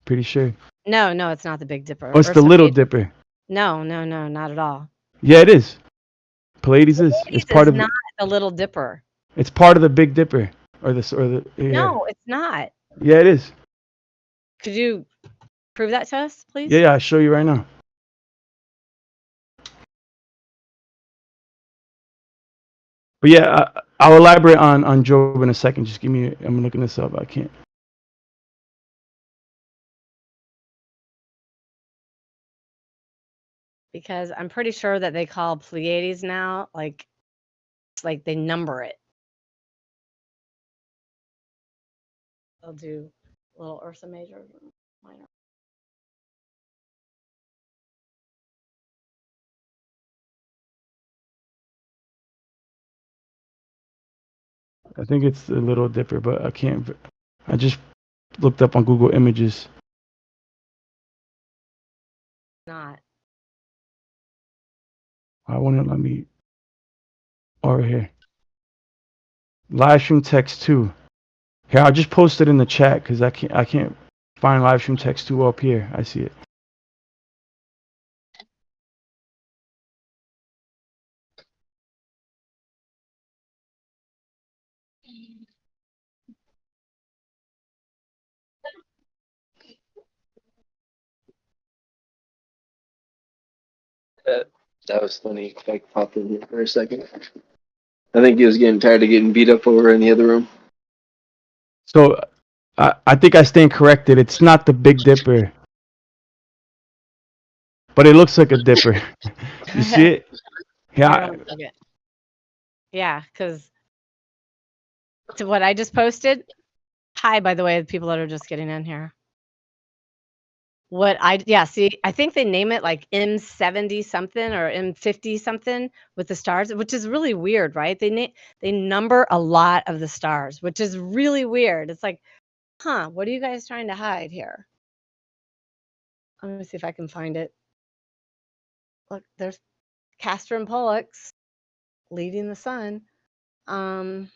Pretty sure. No, it's not the Big Dipper. Oh, it's the Ursa Little Major. Dipper. No, not at all. Yeah, it is. Pleiades is. Pleiades It's part is of. not the Little Dipper. It's part of the Big Dipper, or the. Yeah. No, it's not. Yeah, it is. Could you prove that to us, please? Yeah, I'll show you right now. But yeah, I'll elaborate on Job in a second. Just give me. I'm looking this up. I can't. Because I'm pretty sure that they call Pleiades now, like, it's like they number it. They'll do little Ursa Major, minor. I think it's the Little Dipper, but I can't. I just looked up on Google Images. Not. Why won't it let me? Over here. Live stream text 2. Here, I'll just post it in the chat because I can't find live stream text 2 up here. I see it. That was funny. I popped in here for a second. I think he was getting tired of getting beat up over in the other room. So I think I stand corrected. It's not the Big Dipper, but it looks like a dipper. You see it? Yeah. Yeah, because to what I just posted. Hi, by the way, the people that are just getting in here. See, I think they name it like M70 something or M50 something with the stars, which is really weird, right? They number a lot of the stars, which is really weird. It's like, huh, what are you guys trying to hide here? Let me see if I can find it. Look, there's Castor and Pollux leading the sun. I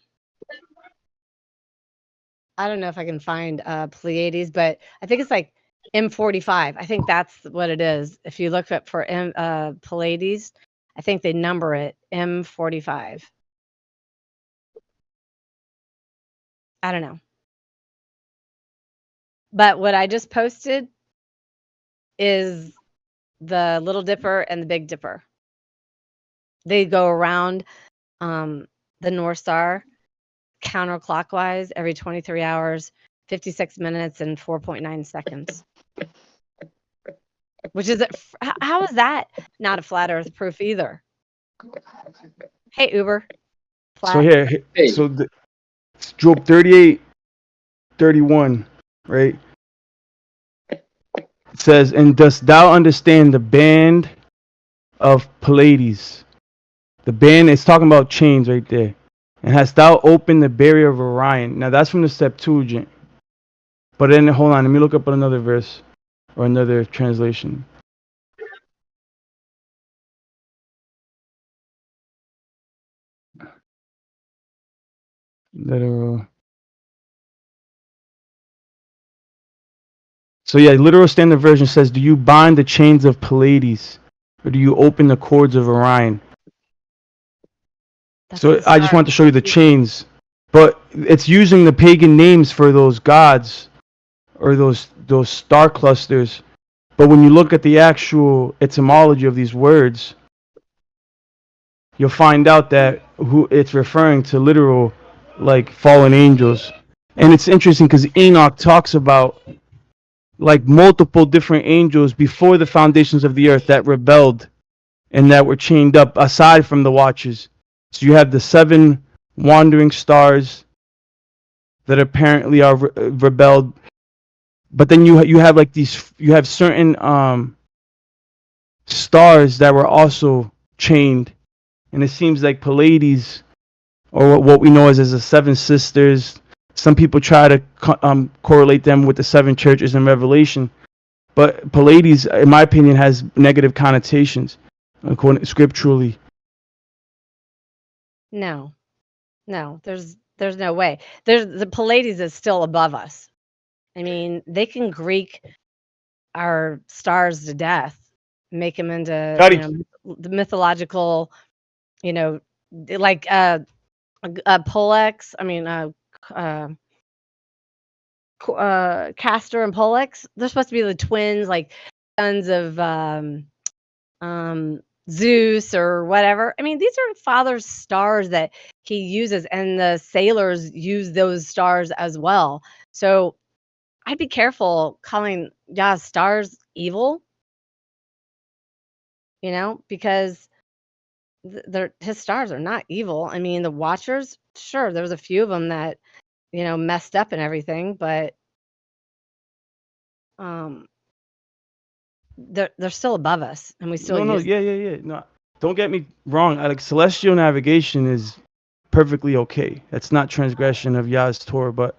don't know if I can find Pleiades, but I think it's like M45. I think that's what it is. If you look up for Pleiades, I think they number it M45. I don't know. But what I just posted is the Little Dipper and the Big Dipper. They go around the North Star counterclockwise every 23 hours, 56 minutes, and 4.9 seconds. Which is, how is that not a flat Earth proof either? Hey, Uber. Flat. So here, so it's Job 38:31, right? It says, "And dost thou understand the band of Pleiades?" The band is talking about chains right there. "And hast thou opened the barrier of Orion?" Now that's from the Septuagint. But then hold on, let me look up another verse or another translation. Literal. So yeah, literal standard version says, "Do you bind the chains of Pleiades, or do you open the cords of Orion?" So I just want to show you the chains, but it's using the pagan names for those gods or those star clusters. But when you look at the actual etymology of these words, you'll find out that who it's referring to literal, like fallen angels. And it's interesting because Enoch talks about like multiple different angels before the foundations of the earth that rebelled and that were chained up aside from the watchers. So you have the 7 wandering stars that apparently are rebelled, but then you have like you have certain stars that were also chained, and it seems like Pleiades, or what we know as the 7 sisters. Some people try to correlate them with the 7 churches in Revelation, but Pleiades, in my opinion, has negative connotations, according scripturally. No, there's no way. The Pleiades is still above us. I mean, they can Greek our stars to death, make them into the mythological, like Pollux. I mean, Castor and Pollux. They're supposed to be the twins, like sons of Zeus or whatever. I mean, these are Father's stars that he uses, and the sailors use those stars as well. So I'd be careful calling Yah's stars evil, because his stars are not evil. I mean, the Watchers, sure, there was a few of them that, messed up and everything, but they're still above us, and we still No, don't get me wrong. Like celestial navigation is perfectly okay. That's not transgression of Yah's Torah, but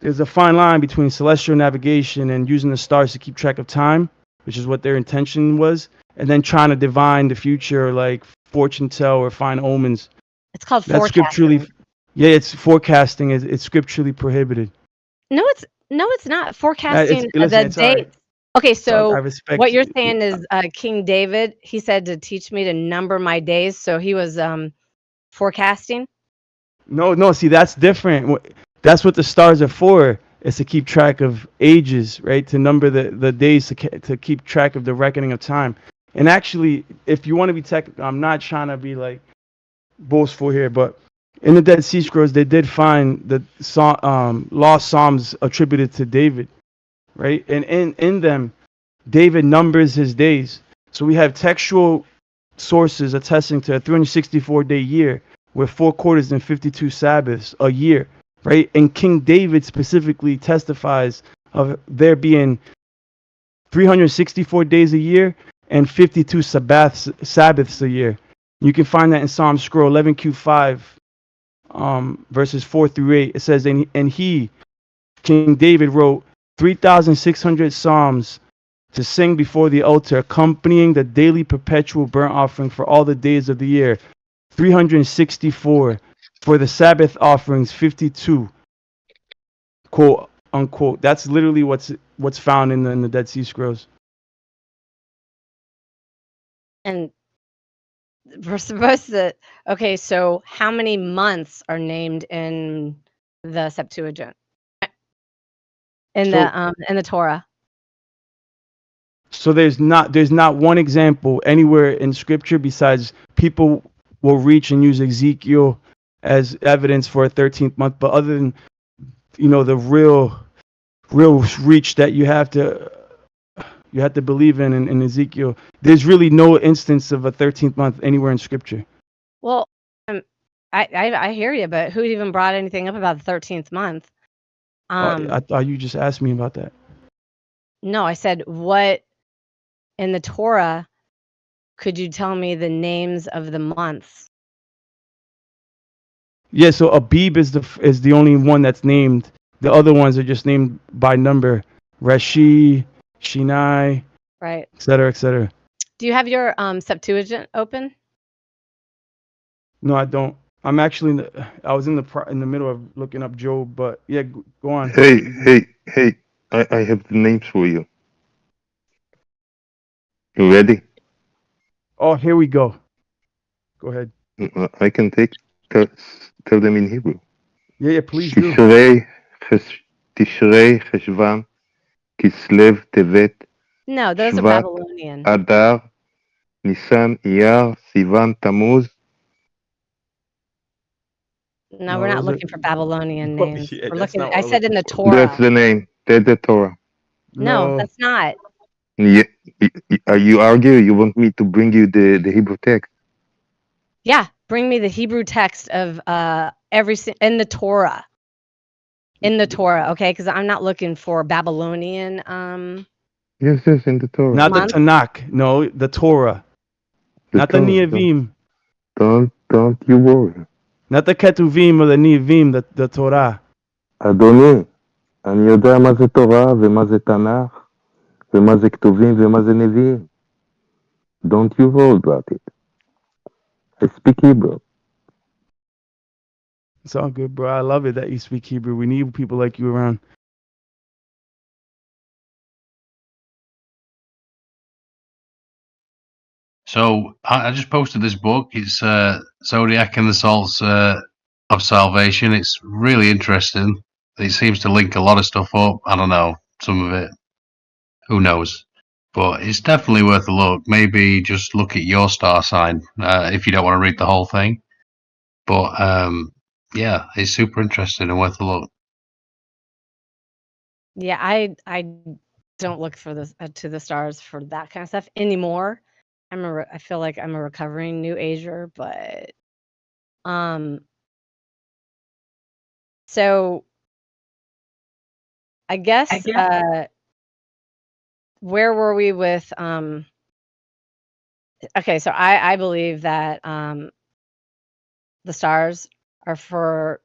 there's a fine line between celestial navigation and using the stars to keep track of time, which is what their intention was, and then trying to divine the future, like fortune tell or find omens. It's called That's scripturally, forecasting. yeah, it's forecasting. It's scripturally prohibited. No, it's not forecasting Listen, the it's all right. dates. Okay, So I so respect what you're you. saying is King David, he said to teach me to number my days, so he was forecasting. No. See, that's different. That's what the stars are for. Is to keep track of ages, right? To number the days to keep track of the reckoning of time. And actually, if you want to be technical, I'm not trying to be like boastful here, but in the Dead Sea Scrolls, they did find the lost Psalms attributed to David, right? And in them, David numbers his days. So we have textual sources attesting to a 364-day year with 4 quarters and 52 Sabbaths a year, right? And King David specifically testifies of there being 364 days a year and 52 Sabbaths a year. You can find that in Psalm Scroll 11Q5, verses 4 through 8. It says, and he, King David, wrote 3,600 psalms to sing before the altar, accompanying the daily perpetual burnt offering for all the days of the year, 364. For the Sabbath offerings, 52. Quote unquote. That's literally what's found in the Dead Sea Scrolls. And we're supposed to. Okay, so how many months are named in the Septuagint? In the Torah? So there's not one example anywhere in Scripture besides people will reach and use Ezekiel as evidence for a 13th month. But other than the real reach that you have to believe in Ezekiel, there's really no instance of a 13th month anywhere in Scripture. Well, I hear you, but who even brought anything up about the 13th month? I thought you just asked me about that. No, I said what in the Torah. Could you tell me the names of the months? Yeah, so Abib is the only one that's named. The other ones are just named by number. Rashi, Shinai, Right. et cetera, et cetera. Do you have your Septuagint open? No, I don't. I'm actually I was in the middle of looking up Job, but yeah, go on. Hey! I have the names for you. You ready? Oh, here we go. Go ahead. I can tell them in Hebrew. Yeah, please do. Tishrei, Cheshvan, Kislev, Tevet, No, those are Shvat, Babylonian. Adar, Nisan, Iyar, Sivan, Tammuz. No, we're not looking for Babylonian names. Yeah, We're that's looking. not what I I'm said in looking the for. Torah. That's the name. That's the Torah. No, that's not. Yeah, you argue? You want me to bring you the Hebrew text? Yeah, bring me the Hebrew text of in the Torah. In the Torah, okay? Because I'm not looking for Babylonian. Yes, in the Torah. Not the Month? Tanakh. No, the Torah. Not the Nevi'im. Don't you worry. Not the Ketuvim or the Nevi'im, the Torah. אדוני, אני יודע מה זה תורה ומה זה תנ"ך ומה זה כתובים ומה זה נביאים. Don't you worry about it. I speak Hebrew. It's all good, bro. I love it that you speak Hebrew. We need people like you around. So I just posted this book. It's Zodiac and the Salts of Salvation. It's really interesting. It seems to link a lot of stuff up. I don't know, some of it. Who knows? But it's definitely worth a look. Maybe just look at your star sign if you don't want to read the whole thing. But yeah, it's super interesting and worth a look. Yeah, I don't look for this to the stars for that kind of stuff anymore. I feel like I'm a recovering New Ager, but so I guess where were we with okay, so I believe that the stars are for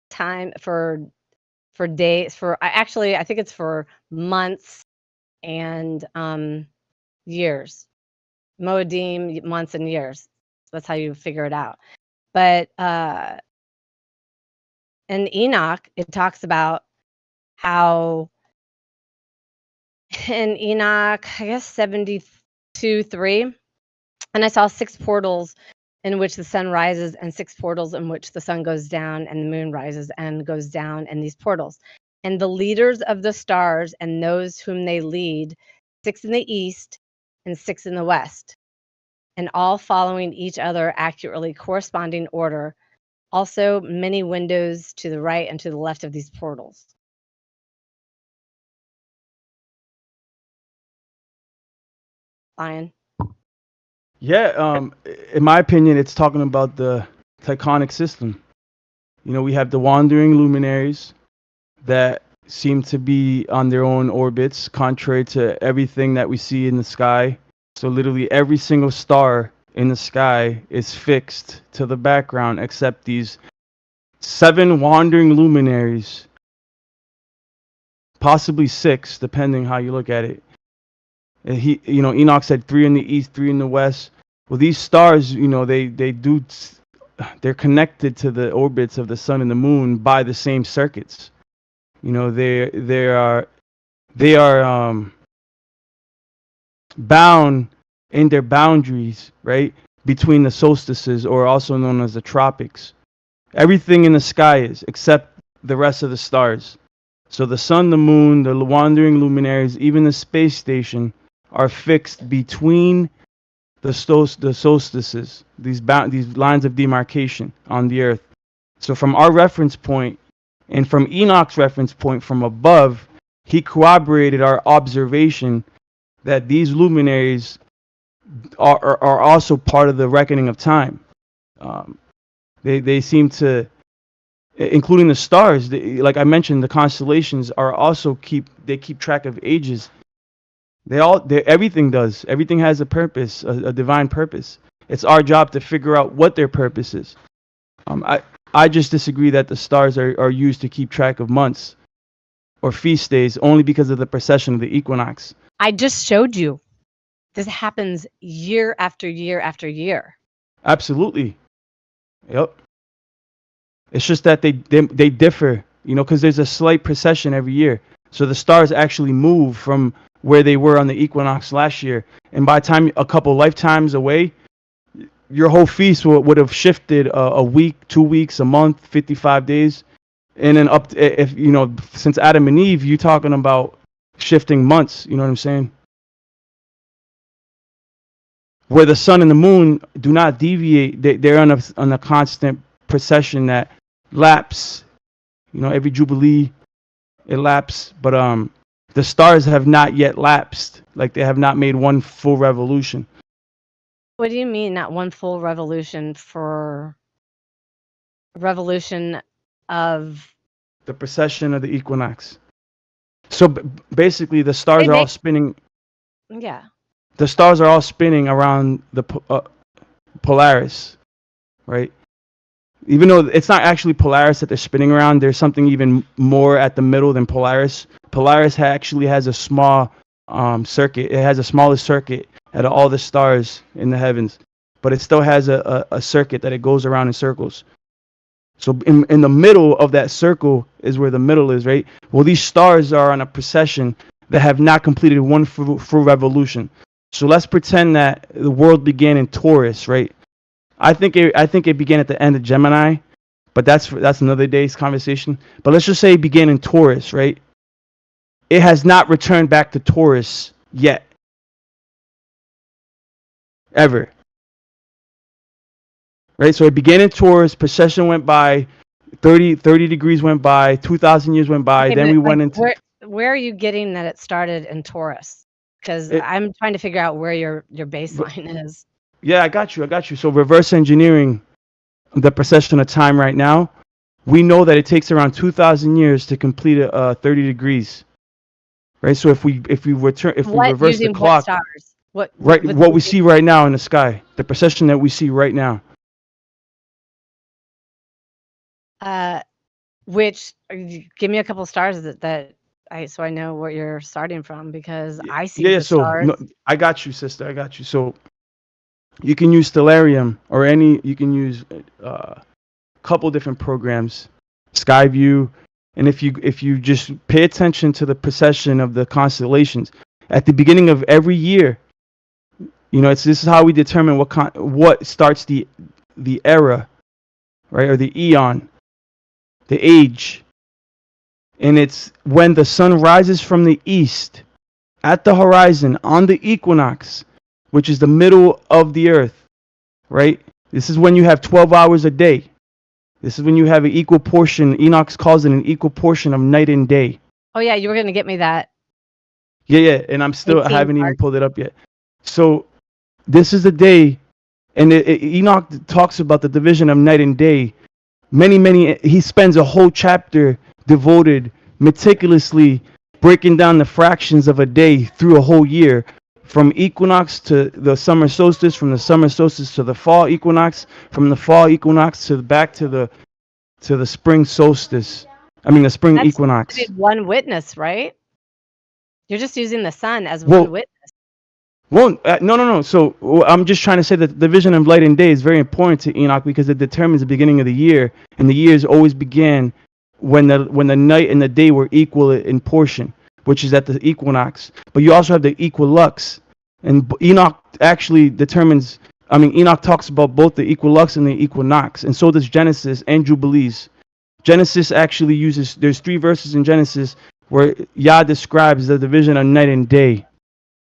time for days actually I think it's for months and years. Moedim, months and years. That's how you figure it out. But in Enoch, it talks about how in Enoch, I guess 72:3, and I saw 6 portals in which the sun rises and 6 portals in which the sun goes down and the moon rises and goes down in these portals. And the leaders of the stars and those whom they lead, 6 in the east and 6 in the west, and all following each other accurately corresponding order. Also, many windows to the right and to the left of these portals. Lion. Yeah, in my opinion, it's talking about the tectonic system. You know, we have the wandering luminaries that seem to be on their own orbits, contrary to everything that we see in the sky. So literally every single star in the sky is fixed to the background except these 7 wandering luminaries, possibly 6, depending how you look at it. And Enoch said 3 in the east, 3 in the west. Well, these stars, they're connected to the orbits of the sun and the moon by the same circuits. You know, they are bound in their boundaries, right, between the solstices, or also known as the tropics. Everything in the sky is, except the rest of the stars. So the sun, the moon, the wandering luminaries, even the space station are fixed between the solstices, these lines of demarcation on the earth. So from our reference point and from Enoch's reference point from above, he corroborated our observation that these luminaries are also part of the reckoning of time. They seem to, including the stars, like I mentioned, the constellations are also keep track of ages. Everything does. Everything has a purpose, a divine purpose. It's our job to figure out what their purpose is. I just disagree that the stars are used to keep track of months or feast days only because of the precession of the equinox. I just showed you. This happens year after year after year. Absolutely. Yep. It's just that they differ, because there's a slight precession every year. So the stars actually move from where they were on the equinox last year. And by the time a couple lifetimes away, your whole feast would have shifted a week, 2 weeks, a month, 55 days. And then since Adam and Eve, you're talking about shifting months. You know what I'm saying? Where the sun and the moon do not deviate, they're on a constant precession that lapse. Every jubilee it lapses, but the stars have not yet lapsed. Like, they have not made one full revolution. What do you mean, not one full revolution? For revolution of the precession of the equinox. So basically, the stars are all spinning. Yeah. The stars are all spinning around the Polaris, right? Even though it's not actually Polaris that they're spinning around, there's something even more at the middle than Polaris. Polaris actually has a small circuit. It has the smallest circuit out of all the stars in the heavens, but it still has a circuit that it goes around in circles. So in the middle of that circle is where the middle is, right? Well, these stars are on a precession that have not completed one full revolution. So let's pretend that the world began in Taurus, right? I think it began at the end of Gemini, but that's another day's conversation. But let's just say it began in Taurus, right? It has not returned back to Taurus yet. Ever. Right? So it began in Taurus, precession went by, 30 degrees went by, 2,000 years went by, Okay, then we went into... Where are you getting that it started in Taurus? Because I'm trying to figure out where your baseline is. Yeah, I got you. So reverse engineering the precession of time right now, we know that it takes around 2,000 years to complete 30 degrees. Right? So if we reverse the clock, what stars? what we see right now in the sky, the precession that we see right now, Which give me a couple stars so I know what you're starting from, because I see Yeah. the So stars. no, I got you, sister. I got you. So you can use Stellarium or you can use a couple different programs, Skyview, and if you just pay attention to the precession of the constellations at the beginning of every year, this is how we determine what starts the era, right, or the eon, the age, and it's when the sun rises from the east at the horizon on the equinox, which is the middle of the earth, right? This is when you have 12 hours a day. This is when you have an equal portion. Enoch calls it an equal portion of night and day. Oh yeah, you were gonna get me that. Yeah, and I 18 haven't even part. pulled it up yet. So this is the day, and Enoch talks about the division of night and day. He spends a whole chapter devoted meticulously breaking down the fractions of a day through a whole year, from equinox to the summer solstice, from the summer solstice to the fall equinox, from the fall equinox to back to the spring solstice. I mean the spring That's equinox. supposed to be one witness, right? You're just using the sun as Well, one witness. Well, no. So I'm just trying to say that the division of light and day is very important to Enoch because it determines the beginning of the year, and the years always began when the night and the day were equal in portion, which is at the equinox. But you also have the equilux, and Enoch actually determines. I mean, Enoch talks about both the equilux and the equinox, and so does Genesis and Jubilees. Genesis actually uses. There's 3 verses in Genesis where Yah describes the division of night and day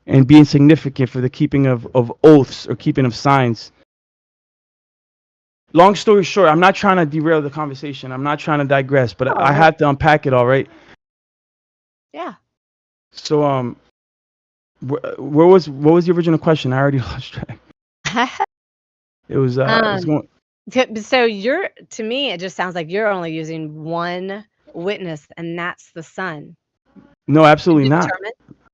and being significant for the keeping of oaths or keeping of signs. Long story short, I'm not trying to derail the conversation. I'm not trying to digress, but I have to unpack it all, right? Yeah. So, what was the original question? I already lost track. It was going. So to me, it just sounds like you're only using one witness, and that's the sun. No, absolutely not.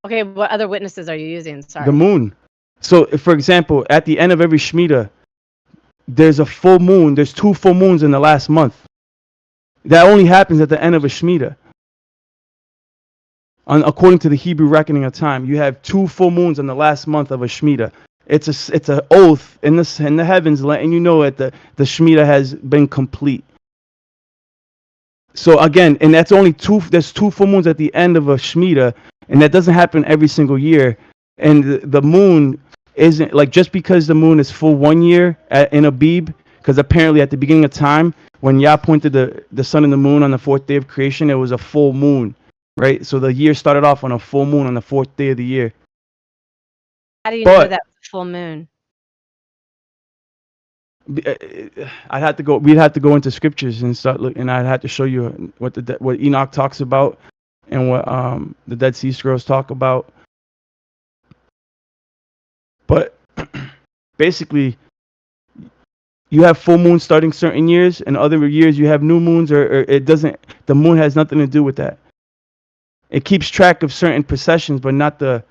Okay, what other witnesses are you using? Sorry. The moon. So, for example, at the end of every Shemitah, there's a full moon. There's 2 full moons in the last month. That only happens at the end of a Shemitah. According to the Hebrew reckoning of time, you have 2 full moons in the last month of a Shemitah. It's an oath in the heavens letting you know that the Shemitah has been complete. So again, and that's only 2. There's 2 full moons at the end of a Shemitah, and that doesn't happen every single year. And the moon isn't like just because the moon is full 1 year in Abib, because apparently at the beginning of time, when Yah pointed the sun and the moon on the 4th day of creation, it was a full moon, right? So the year started off on a full moon on the 4th day of the year. How do you know that was a full moon? I'd have to go. We'd have to go into scriptures and start looking. And I'd have to show you what Enoch talks about and what the Dead Sea Scrolls talk about. But basically, you have full moons starting certain years, and other years you have new moons, or it doesn't. The moon has nothing to do with that. It keeps track of certain processions, but not the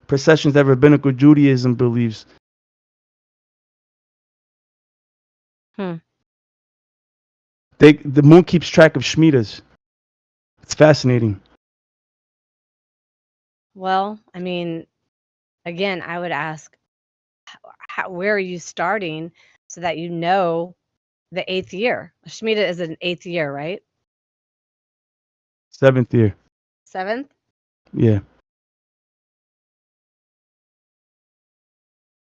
processions that Rabbinical Judaism believes. The moon keeps track of Shemitahs. It's fascinating. Well, I mean, again, I would ask, where are you starting so that you know the 8th year? Shemitah is an 8th year, right? 7th year. 7th? Yeah.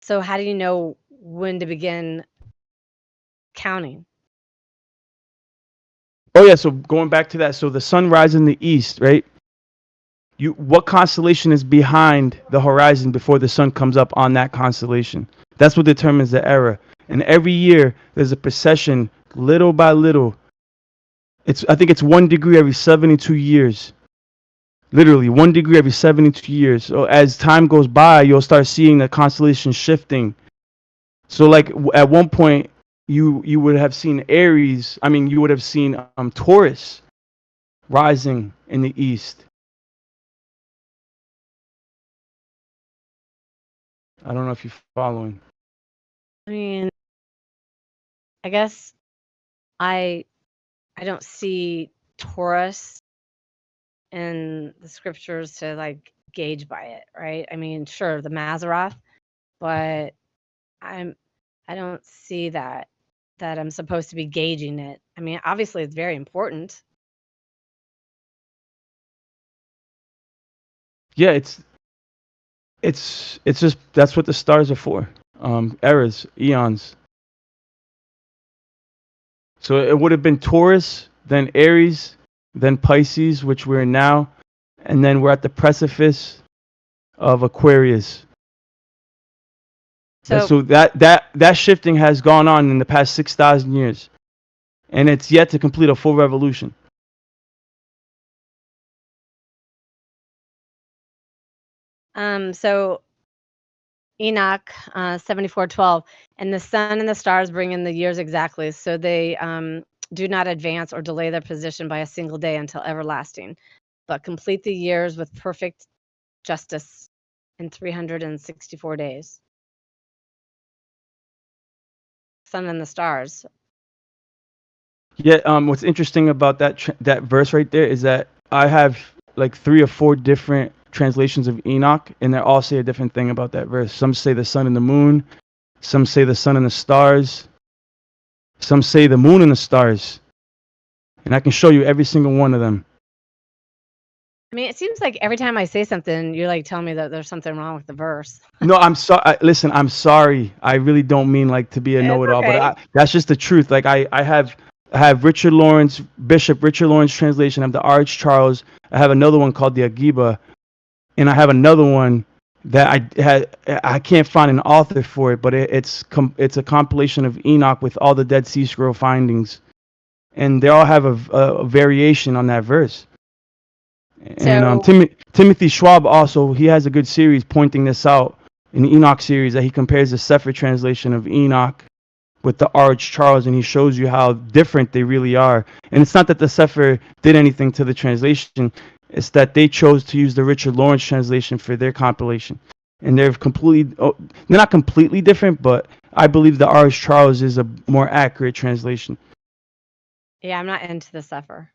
So how do you know when to begin counting? Oh yeah, so going back to that, so the sun rises in the east, right? What constellation is behind the horizon before the sun comes up on that constellation? That's what determines the era. And every year there's a precession, little by little. I think it's 1 degree every 72 years. Literally 1 degree every 72 years. So as time goes by, you'll start seeing the constellation shifting. So like at one point, you would have seen Aries. I mean, you would have seen Taurus rising in the east. I don't know if you're following. I mean, I guess I I don't see Taurus in the scriptures to like gauge by it, right? I mean, sure, the Maseroth, but I don't see that I'm supposed to be gauging it. I mean, obviously it's very important. Yeah, it's just that's what the stars are for. Eras, eons. So it would have been Taurus, then Aries, then Pisces, which we're in now, and then we're at the precipice of Aquarius. So, That shifting has gone on in the past 6,000 years, and it's yet to complete a full revolution. so Enoch 74:12, and the sun and the stars bring in the years exactly, so they do not advance or delay their position by a single day until everlasting, but complete the years with perfect justice in 364 days. Sun and the stars. Yeah. What's interesting about that verse right there is that I have like 3 or 4 different translations of Enoch, and they all say a different thing about that verse. Some say the sun and the moon, some say the sun and the stars, some say the moon and the stars, and I can show you every single one of them. I mean, it seems like every time I say something, you're like telling me that there's something wrong with the verse. No, I'm sorry. Listen, I'm sorry. I really don't mean like to be a It's know-it-all, okay. but that's just the truth. Like I have Richard Lawrence, Bishop Richard Lawrence translation of the R.H. Charles. I have another one called the Agiba, and I have another one that I can't find an author for it, but it's a compilation of Enoch with all the Dead Sea Scroll findings, and they all have a variation on that verse. And So, Timothy Schwab also, he has a good series pointing this out in the Enoch series, that he compares the Sefer translation of Enoch with the R.H. Charles, and he shows you how different they really are. And it's not that the Sefer did anything to the translation, it's that they chose to use the Richard Lawrence translation for their compilation. And they're not completely different, but I believe the R.H. Charles is a more accurate translation. yeah, I'm not into the Sefer.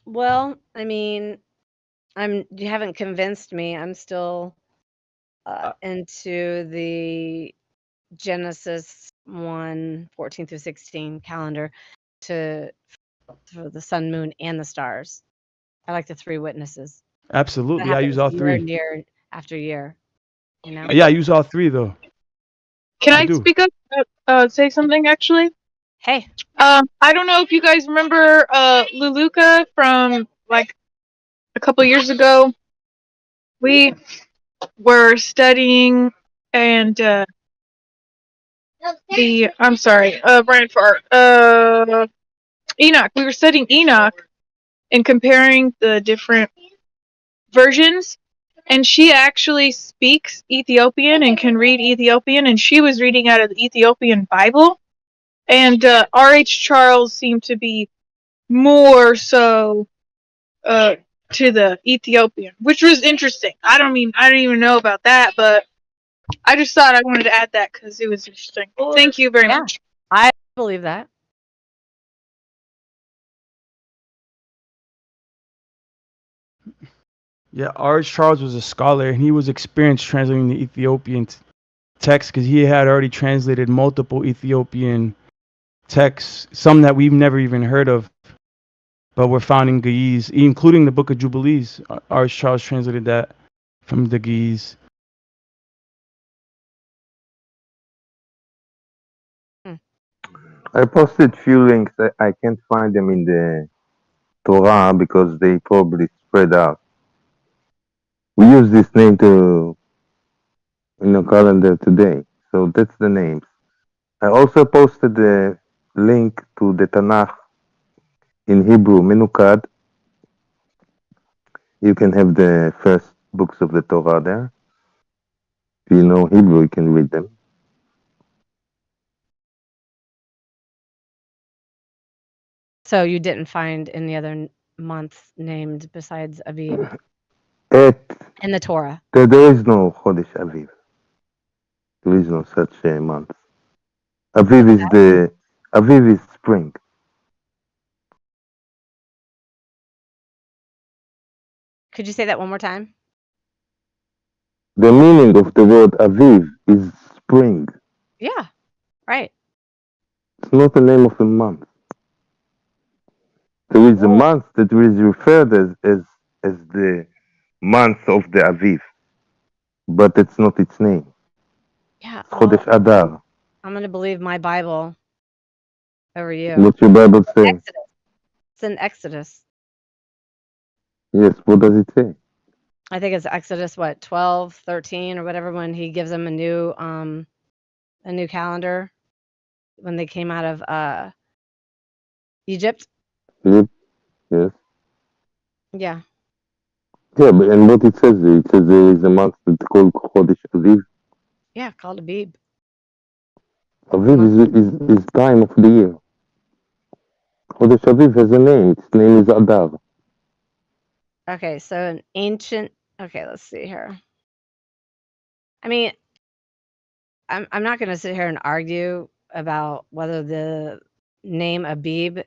Well, I mean, you haven't convinced me. I'm still into the Genesis 1:14 through 16 calendar for the sun, moon, and the stars. I like the 3 witnesses. That Absolutely, I use happens all year 3. after year, you know? Yeah, I use all 3 though. Can I I do. speak up? Say something actually. Hey, I don't know if you guys remember Luluka from like a couple years ago. We were studying and I'm sorry, Brian Fart. Enoch. We were studying Enoch and comparing the different versions. And she actually speaks Ethiopian and can read Ethiopian, and she was reading out of the Ethiopian Bible. And R.H. Charles seemed to be more so to the Ethiopian, which was interesting. I don't even know about that, but I just thought I wanted to add that because it was interesting. Thank you very much. I believe that. Yeah, R.H. Charles was a scholar, and he was experienced translating the Ethiopian text because he had already translated multiple Ethiopian texts, some that we've never even heard of, but were found in Ge'ez, including the Book of Jubilees. R.H. Charles translated that from the Ge'ez. I posted few links. I can't find them in the Torah because they probably spread out. We use this name in the calendar today, so that's the names. I also posted the link to the Tanakh in Hebrew, Menukad. You can have the first books of the Torah there. If you know Hebrew, you can read them. So you didn't find any other months named besides Aviv in the Torah? There is no Chodesh Aviv. There is no such month. Aviv is spring. Could you say that one more time? The meaning of the word Aviv is spring. Yeah, right. It's not the name of a month. There is a Well, month that is referred as the month of the Aviv, but it's not its name. yeah. Chodesh Well, Adar. I'm going to believe my Bible over you. What's your Bible say? Exodus. It's in Exodus. Yes, what does it say? I think it's Exodus, what, 12, 13 or whatever, when he gives them a new calendar when they came out of Egypt. Yep. Yes. Yeah. Yeah, but and what it says there? It says there is a month that's called Chodesh Aviv. Yeah, called Abib. Aviv is time of the year. Chodesh Aviv has a name. Its name is Adar. Okay, so an ancient. Okay, let's see here. I mean, I'm not going to sit here and argue about whether the name Abib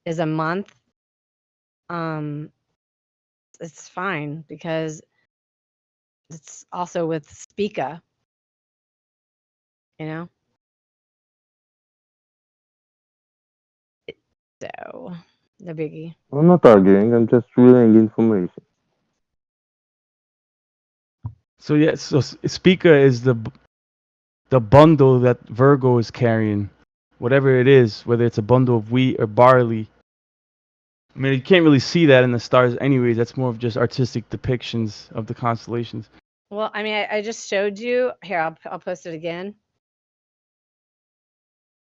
is a month. It's fine because it's also with Spica, you know. So the biggie. I'm not arguing. I'm just relaying information. So yeah, so Spica is the bundle that Virgo is carrying, whatever it is, whether it's a bundle of wheat or barley. I mean, you can't really see that in the stars, anyways. That's more of just artistic depictions of the constellations. Well, I mean, I just showed you. Here, I'll post it again.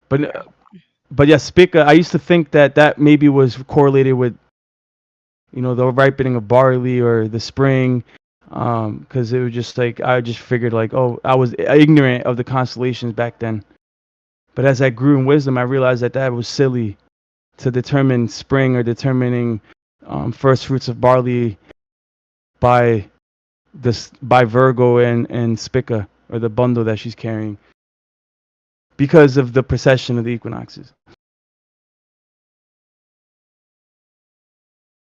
But yeah, Spica. I used to think that maybe was correlated with, the ripening of barley or the spring, because it was just like I just figured like, oh, I was ignorant of the constellations back then. But as I grew in wisdom, I realized that was silly to determine spring or determining first fruits of barley by Virgo and Spica, or the bundle that she's carrying, because of the precession of the equinoxes.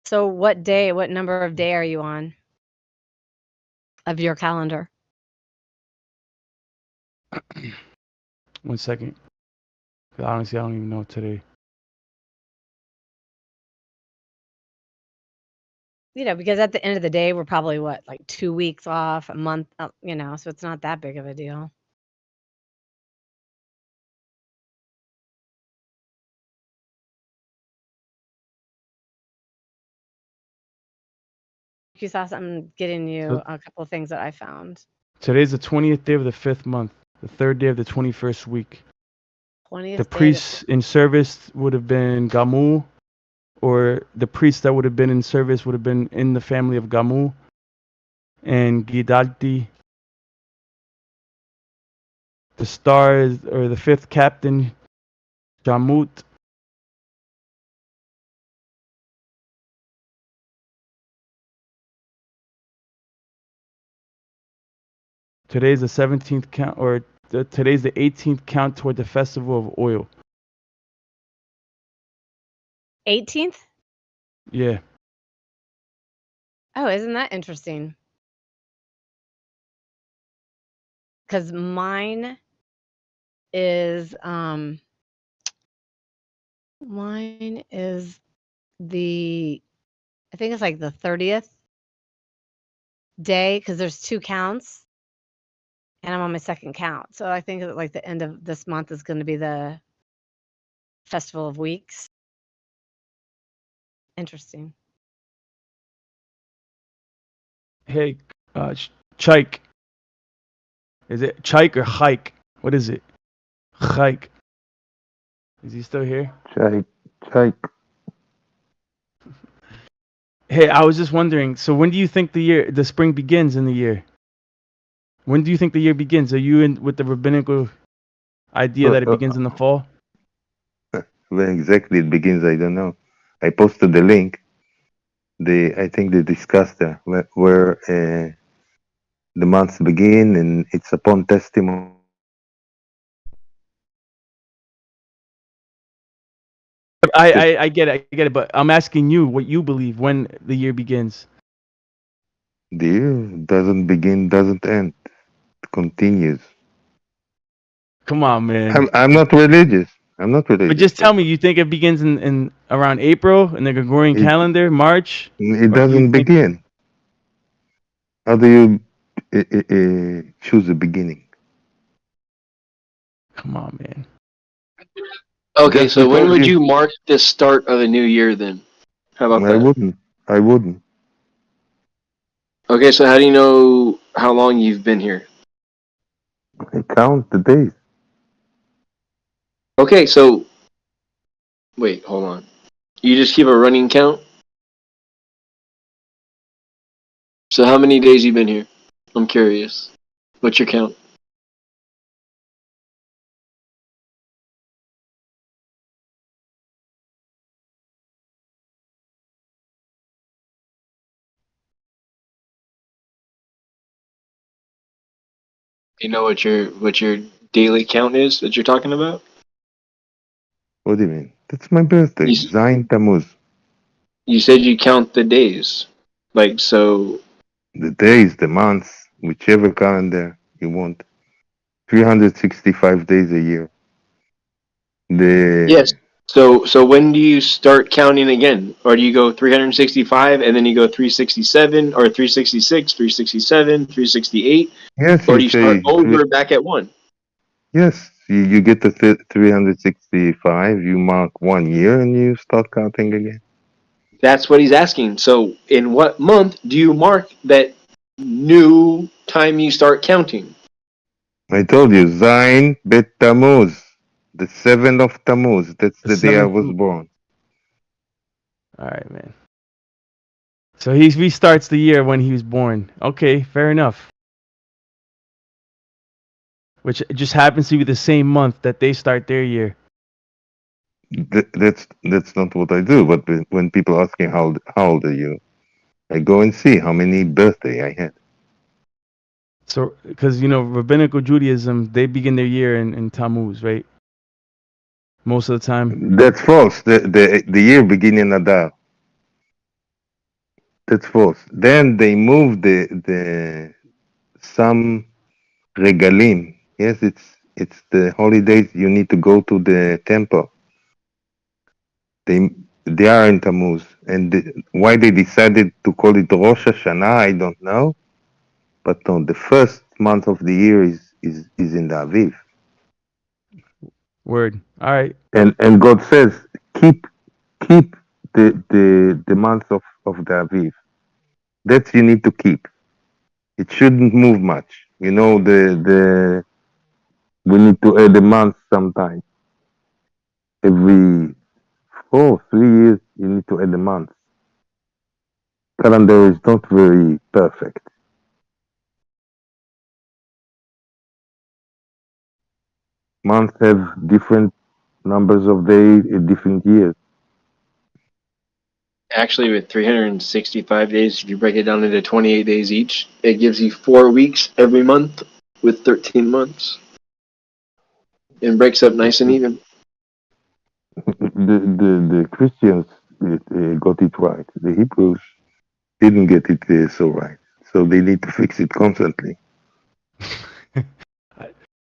So what number of day are you on of your calendar? 1 second. Honestly, I don't even know today. Because at the end of the day, we're probably like 2 weeks off, a month, so it's not that big of a deal. You saw something getting you a couple of things that I found. Today's the 20th day of the 5th month, the 3rd day of the 21st week. 20th The day priest in service would have been Gamul, or the priest that would have been in service would have been in the family of Gamul and Gidalti. The star or the 5th captain, Jamut. Today's the 17th count, or today's the 18th count toward the festival of oil. 18th? Yeah. Oh, isn't that interesting? Because mine is I think it's like the 30th day, because there's 2 counts and I'm on my 2nd count. So I think that like the end of this month is going to be the Festival of Weeks. Interesting. Hey, Chaik. Is it Chaik or Hike? What is it? Hike. Is he still here? Chaik. Hey, I was just wondering. So when do you think the spring begins in the year? When do you think the year begins? Are you in with the rabbinical idea that it begins in the fall? When exactly it begins, I don't know. I posted the link. I think they discussed there where the months begin, and it's upon testimony I get it. I get it. But I'm asking you what you believe when the year begins. The year doesn't begin, doesn't end. It continues. Come on, man. I'm not religious. I'm not religious. But just tell me, you think it begins in around April in the Gregorian It- calendar, March? It Or do you doesn't think- begin. How do you choose a beginning? Come on, man. Okay, Just so when because would you mark the start of a new year then? How about I that? wouldn't. I wouldn't. Okay, so how do you know how long you've been here? I count the days. Okay, so wait, hold on. You just keep a running count? So how many days you been here? I'm curious. What's your count? You know what your daily count is that you're talking about? What do you mean? That's my birthday. You, s- Zayin Tammuz. you said you count the days. Like so The days, the months, whichever calendar you want. 365 days a year. yes. So when do you start counting again? Or do you go 365 and then you go 367 or 366, 367, 368? Yes, Or you do you start say over back at 1? yes. You get to 365. You mark 1 year and you start counting again. That's what he's asking. So in what month do you mark that new time you start counting? I told you, Zayin Bet Tammuz, the 7th of Tammuz. That's The the day I 7th. was born. All right, man. So he restarts the year when he was born. Okay, fair enough. Which just happens to be the same month that they start their year. That's not what I do. But when people ask me how old are you, I go and see how many birthday I had. So, because rabbinical Judaism, they begin their year in Tammuz, right? Most of the time. That's false. The year begin in Adar. That's false. Then they move the some regalim. Yes, it's the holidays you need to go to the temple. They are in Tammuz, and why they decided to call it Rosh Hashanah, I don't know. But no, the first month of the year is in the Aviv, Word. All right. and God says keep the month of the Aviv. That you need to keep. It shouldn't move much. We need to add a month sometime. Every 3 years, you need to add a month. Calendar is not very perfect. Months have different numbers of days in different years. Actually, with 365 days, if you break it down into 28 days each, it gives you 4 weeks every month with 13 months. And breaks up nice and even. The Christians got it right. The Hebrews didn't get it so right. So they need to fix it constantly.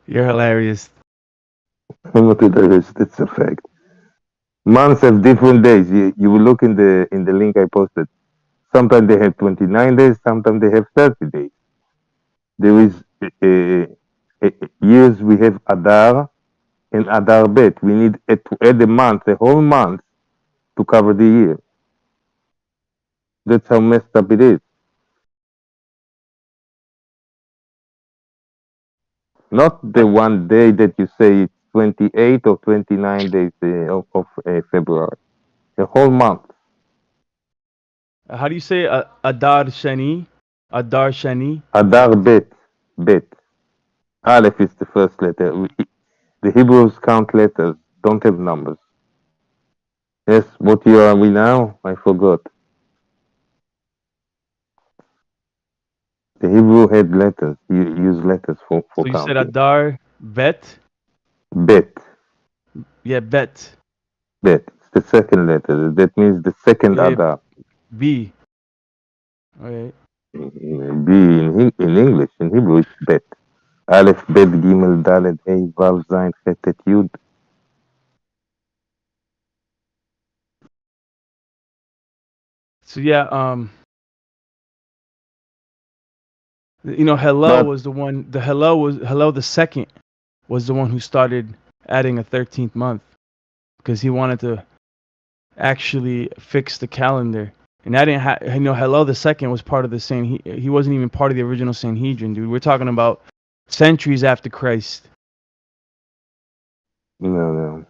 You're hilarious. I'm not hilarious. That's a fact. Months have different days. You will look in the link I posted. Sometimes they have 29 days. Sometimes they have 30 days. There is years we have Adar and Adar Bet. We need to add a month, a whole month, to cover the year. That's how messed up it is. Not the one day that you say it's 28 or 29 days of February. A whole month. How do you say Adar Shani? Adar Shani? Adar Bet. Bet. Aleph is the first letter. The Hebrews count letters, don't have numbers. Yes, what year are we now? I forgot. The Hebrew had letters. You use letters for So you said counting. Adar Bet? Bet. Yeah, Bet. Bet. the second letter. That means the second Yeah, Adar. B. Okay. B in English. In Hebrew, it's Bet. Aleph, Bet, Gimel, Dalet, Hey, Vav, Zayin, Chet, Tet, Yud. So yeah, you know, Hillel But was the one. Hillel the second was the one who started adding a 13th month because he wanted to actually fix the calendar. And that didn't you know, Hillel the second was part of the he wasn't even part of the original Sanhedrin, dude. We're talking about centuries after Christ. no.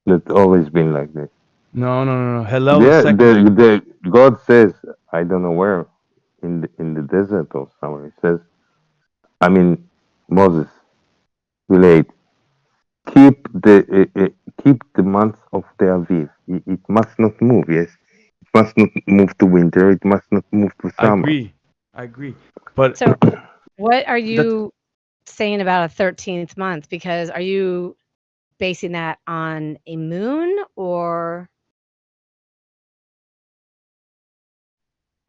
It's always been like this. No. Hillel the Yeah, second. the God says, I don't know where, in the desert or somewhere. He says, I mean, Moses relate, keep the months of the Aviv. It must not move. Yes, it must not move to winter. It must not move to I summer. agree. But So, what are that's you saying about a 13th month? Because are you basing that on a moon or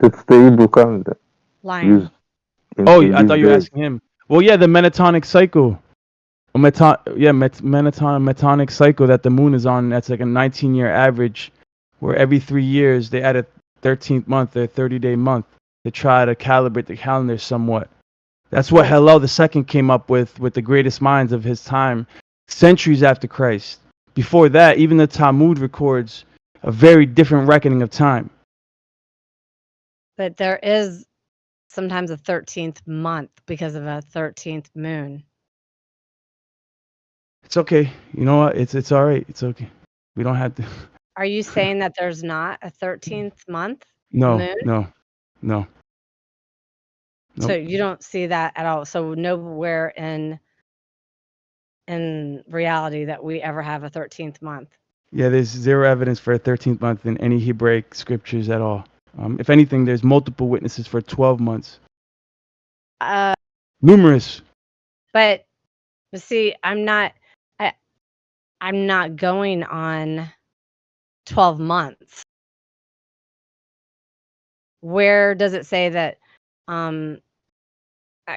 That's the Hebrew calendar lion? used in oh, I these thought you were days. asking him. Well, yeah, the metatonic cycle. Metonic cycle that the moon is on. That's like a 19-year average, where every 3 years they add a 13th month, a 30-day month, to try to calibrate the calendar somewhat. That's what Right. Hillel II came up with the greatest minds of his time, centuries after Christ. Before that, even the Talmud records a very different reckoning of time. But there is sometimes a 13th month because of a 13th moon. It's okay. You know what? It's all right. It's okay. We don't have to. Are you saying that there's not a 13th month No, moon? no, no. So Nope. you don't see that at all. So nowhere in reality that we ever have a 13th month. Yeah, there's zero evidence for a 13th month in any Hebraic scriptures at all. If anything, there's multiple witnesses for 12 months. Numerous. But see, I'm not going on 12 months. Where does it say that?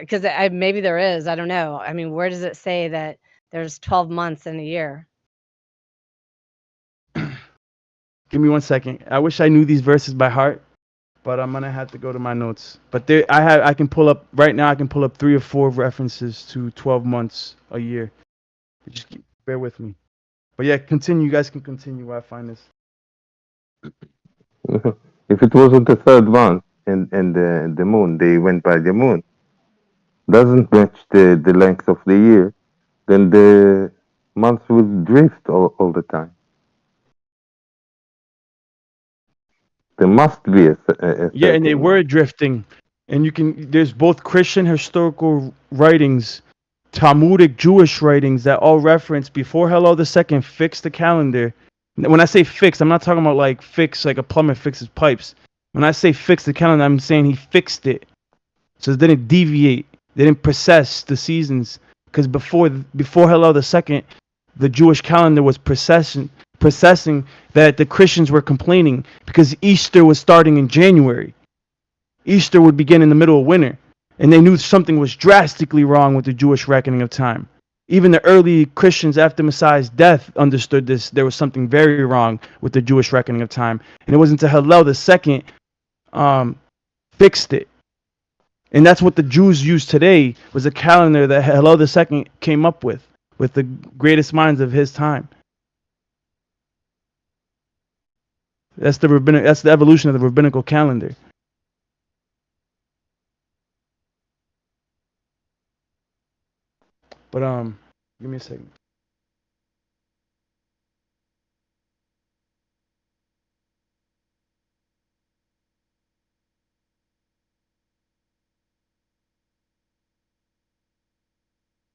Because maybe there is. I don't know. I mean, where does it say that there's 12 months in a year? Give me 1 second. I wish I knew these verses by heart, but I'm gonna have to go to my notes. But there, I can pull up right now. I can pull up 3 or 4 references to 12 months a year. Just bear with me. But yeah, continue. You guys can continue while I find this. If it wasn't the third month and the moon, they went by the moon, doesn't match the length of the year, then the months will drift all the time. There must be a Yeah, and they 13 were month. drifting. And there's both Christian historical writings, Talmudic Jewish writings that all reference before Hillel II fixed the calendar. When I say fixed, I'm not talking about like fix, like a plumber fixes pipes. When I say fix the calendar, I'm saying he fixed it. So it didn't deviate. They didn't process the seasons. Because before Hillel II, the Jewish calendar was processing that the Christians were complaining because Easter was starting in January. Easter would begin in the middle of winter, and they knew something was drastically wrong with the Jewish reckoning of time. Even the early Christians after Messiah's death understood this. There was something very wrong with the Jewish reckoning of time, and it wasn't until Hillel II fixed it. And that's what the Jews use today, was a calendar that Hillel II came up with the greatest minds of his time. That's the evolution of the rabbinical calendar. But give me a second.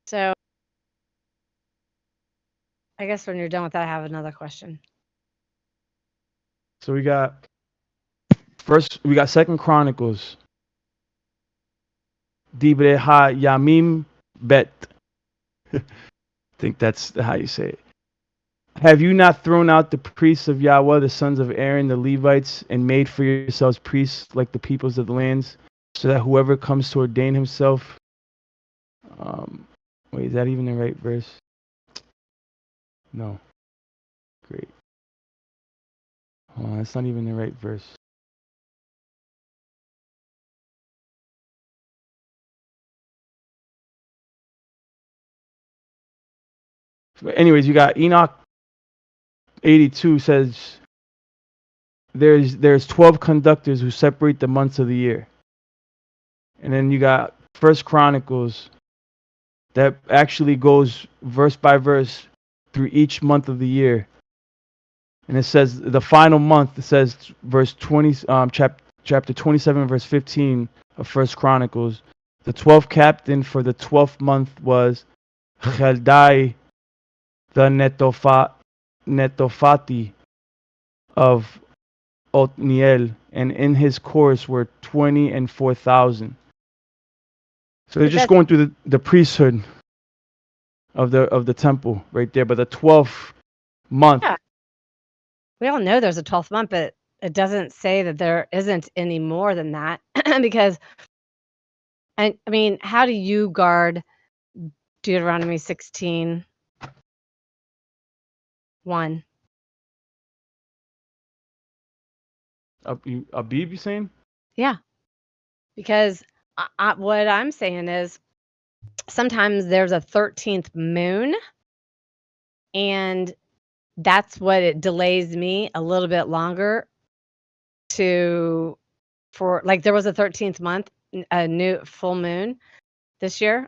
So I guess when you're done with that, I have another question. So we got Second Chronicles. Dibre ha Yamim Bet. I think that's how you say it. Have you not thrown out the priests of Yahweh, the sons of Aaron, the Levites, and made for yourselves priests like the peoples of the lands, so that whoever comes to ordain himself, wait, is that even the right verse? No. Great. Hold on, that's not even the right verse. But anyways, you got Enoch 82 says there's 12 conductors who separate the months of the year. And then you got First Chronicles that actually goes verse by verse through each month of the year. And it says the final month, it says verse 20, chapter 27, verse 15 of First Chronicles. The 12th captain for the 12th month was Cheldai the Netofati of Othniel, and in his course were 20 and 4,000. So they're just going through the priesthood of the temple right there. But the 12th month, Yeah. We all know there's a 12th month, but it doesn't say that there isn't any more than that. Because, I mean, how do you guard Deuteronomy 16:1? Abib, you saying? Yeah. Because what I'm saying is sometimes there's a 13th moon, and that's what it delays me a little bit longer for like there was a 13th month, a new full moon this year.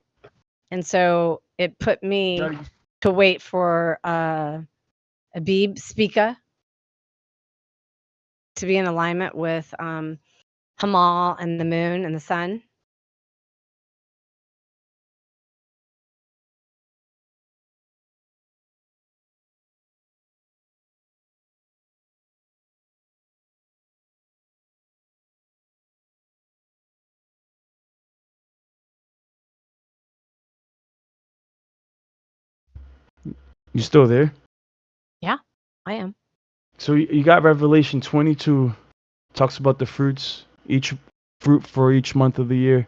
And so it put me to wait for Abib Speaka to be in alignment with Hamal and the moon and the sun. You still there? Yeah, I am. So you got Revelation 22, talks about the fruits, each fruit for each month of the year.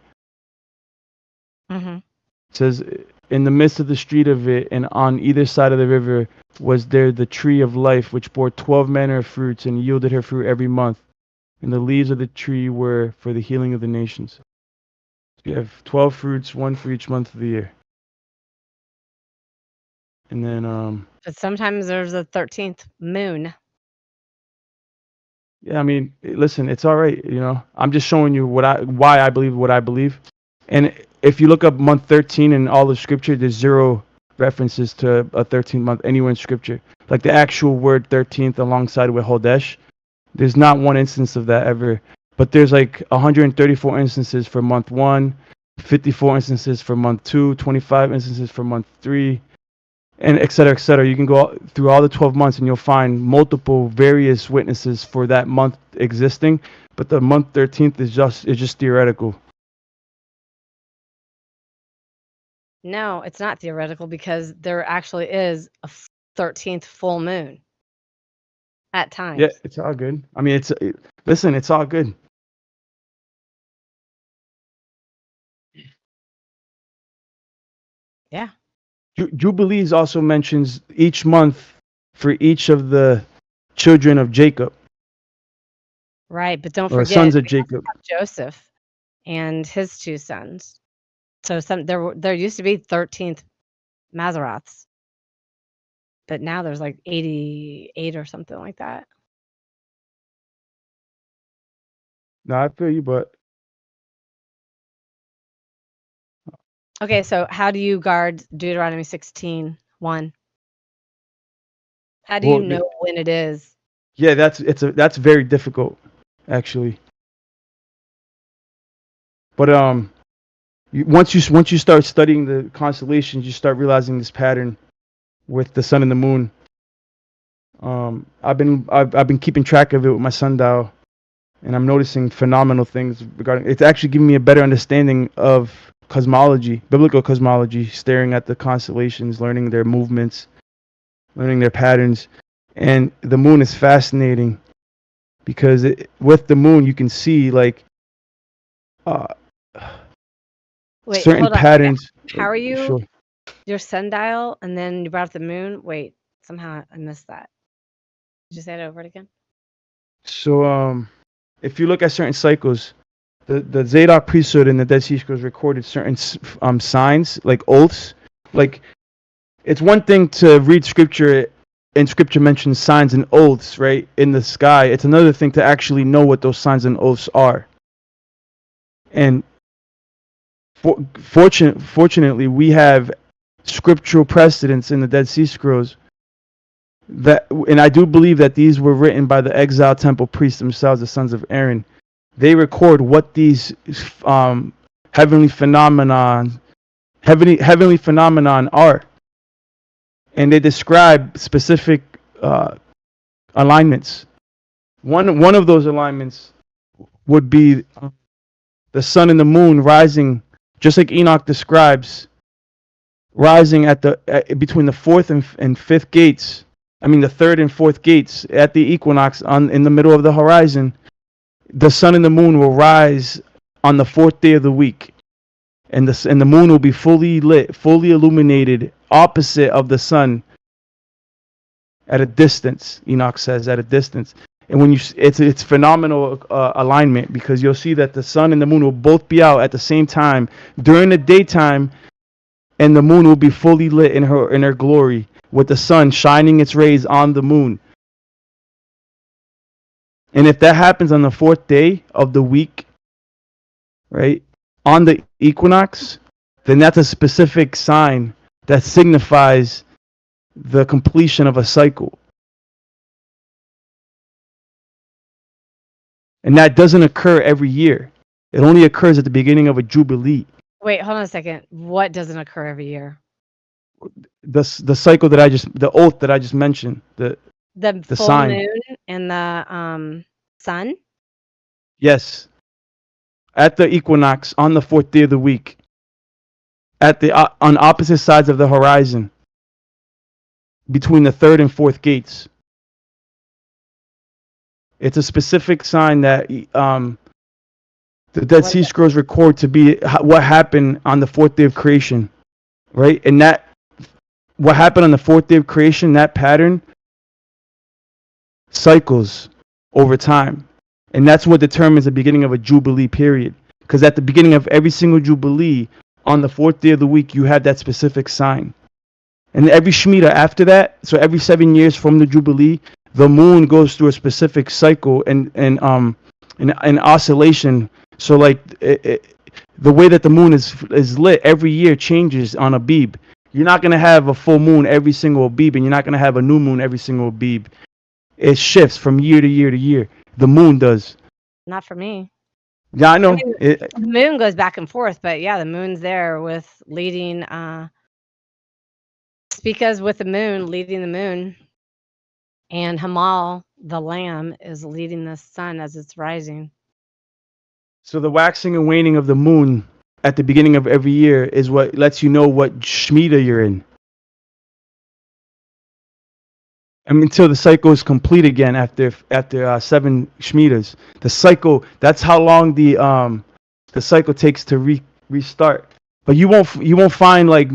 Mm-hmm. It says, in the midst of the street of it, and on either side of the river, was there the tree of life, which bore 12 manner of fruits, and yielded her fruit every month. And the leaves of the tree were for the healing of the nations. So you have 12 fruits, one for each month of the year. And then, But sometimes there's a 13th moon. yeah, I mean, listen, it's all right. You know, I'm just showing you why I believe what I believe. And if you look up month 13 in all of Scripture, there's zero references to a 13th month anywhere in Scripture. Like the actual word 13th alongside with Hodesh, there's not one instance of that ever. But there's like 134 instances for month 1, 54 instances for month 2, 25 instances for month 3, and et cetera, et cetera. You can go through all the 12 months and you'll find multiple various witnesses for that month existing. But the month 13th is just theoretical. No, it's not theoretical because there actually is a 13th full moon at times. Yeah, it's all good. I mean, listen, it's all good. Yeah. Jubilees also mentions each month for each of the children of Jacob. Right, but don't Or forget sons of we also Jacob. have Joseph and his 2 sons. So there used to be 13th Mazzaroths, but now there's like 88 or something like that. No, I feel you, but Okay, so how do you guard Deuteronomy 16:1? How do you well, know when it is? yeah, that's very difficult, actually. But once you start studying the constellations, you start realizing this pattern with the sun and the moon. I've been keeping track of it with my sundial, and I'm noticing phenomenal things regarding. It's actually giving me a better understanding of cosmology, biblical cosmology, staring at the constellations, learning their movements, learning their patterns. And the moon is fascinating because with the moon you can see like uh, Wait, certain hold on. patterns. How are you? Sure. Your sundial, and then you brought up the moon. Wait, somehow I missed that. Did you say it over it again? So if you look at certain cycles, the Zadok priesthood and the Dead Sea Scrolls recorded certain signs like oaths. Like it's one thing to read scripture and scripture mentions signs and oaths, right, in the sky. It's another thing to actually know what those signs and oaths are. And fortunately, we have scriptural precedents in the Dead Sea Scrolls that, and I do believe that these were written by the exiled temple priests themselves, the sons of Aaron. They record what these heavenly phenomenon are, and they describe specific alignments. One of those alignments would be the sun and the moon rising, just like Enoch describes, rising at between the fourth and fifth gates. I mean, the third and fourth gates at the equinox in the middle of the horizon. The sun and the moon will rise on the fourth day of the week, and the moon will be fully lit, fully illuminated, opposite of the sun, at a distance. Enoch says at a distance, and when it's phenomenal alignment, because you'll see that the sun and the moon will both be out at the same time during the daytime, and the moon will be fully lit in her glory, with the sun shining its rays on the moon. And if that happens on the fourth day of the week, right, on the equinox, then that's a specific sign that signifies the completion of a cycle. And that doesn't occur every year. It only occurs at the beginning of a jubilee. Wait, hold on a second. What doesn't occur every year? The cycle the oath that I just mentioned, the The full sign. moon and the sun? Yes. At the equinox on the fourth day of the week, on opposite sides of the horizon, between the third and fourth gates. It's a specific sign that the Dead Sea Scrolls record to be what happened on the fourth day of creation, right? And that what happened on the fourth day of creation, that pattern cycles over time. And that's what determines the beginning of a Jubilee period. Because at the beginning of every single Jubilee, on the fourth day of the week, you have that specific sign. And every Shemitah after that, so every 7 years from the Jubilee, the moon goes through a specific cycle and oscillation. So like the way that the moon is lit every year changes on Abib. You're not going to have a full moon every single Abib, and you're not going to have a new moon every single Abib. It shifts from year to year to year. The moon does. Not for me. Yeah, I know. I mean, the moon goes back and forth, but yeah, the moon's there with leading. Because with the moon leading the moon, and Hamal, the lamb, is leading the sun as it's rising. So the waxing and waning of the moon at the beginning of every year is what lets you know what Shemitah you're in. I mean, until the cycle is complete again after 7 Shemitahs. The cycle, that's how long the cycle takes to restart. But you won't find like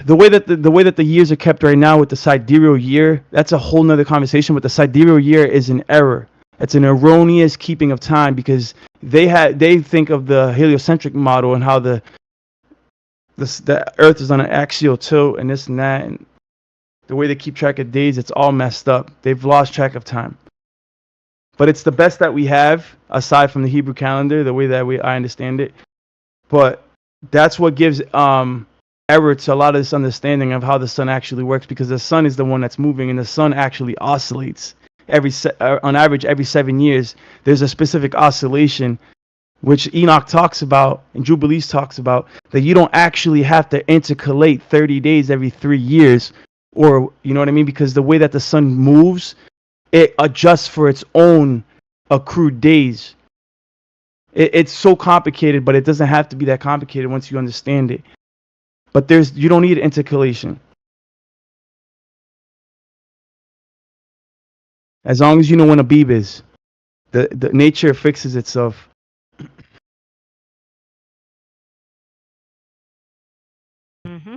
the way that the years are kept right now with the sidereal year. That's a whole nother conversation. But the sidereal year is an error. It's an erroneous keeping of time, because they think of the heliocentric model and how the Earth is on an axial tilt and this and that, and the way they keep track of days, it's all messed up. They've lost track of time. But it's the best that we have, aside from the Hebrew calendar, the way that I understand it. But that's what gives error to a lot of this understanding of how the sun actually works, because the sun is the one that's moving, and the sun actually oscillates on average every 7 years. There's a specific oscillation, which Enoch talks about and Jubilees talks about, that you don't actually have to intercalate 30 days every 3 years. Or, you know what I mean? Because the way that the sun moves, it adjusts for its own accrued days. It's so complicated, but it doesn't have to be that complicated once you understand it. But you don't need intercalation. As long as you know when Abib is, the nature fixes itself. Mm-hmm.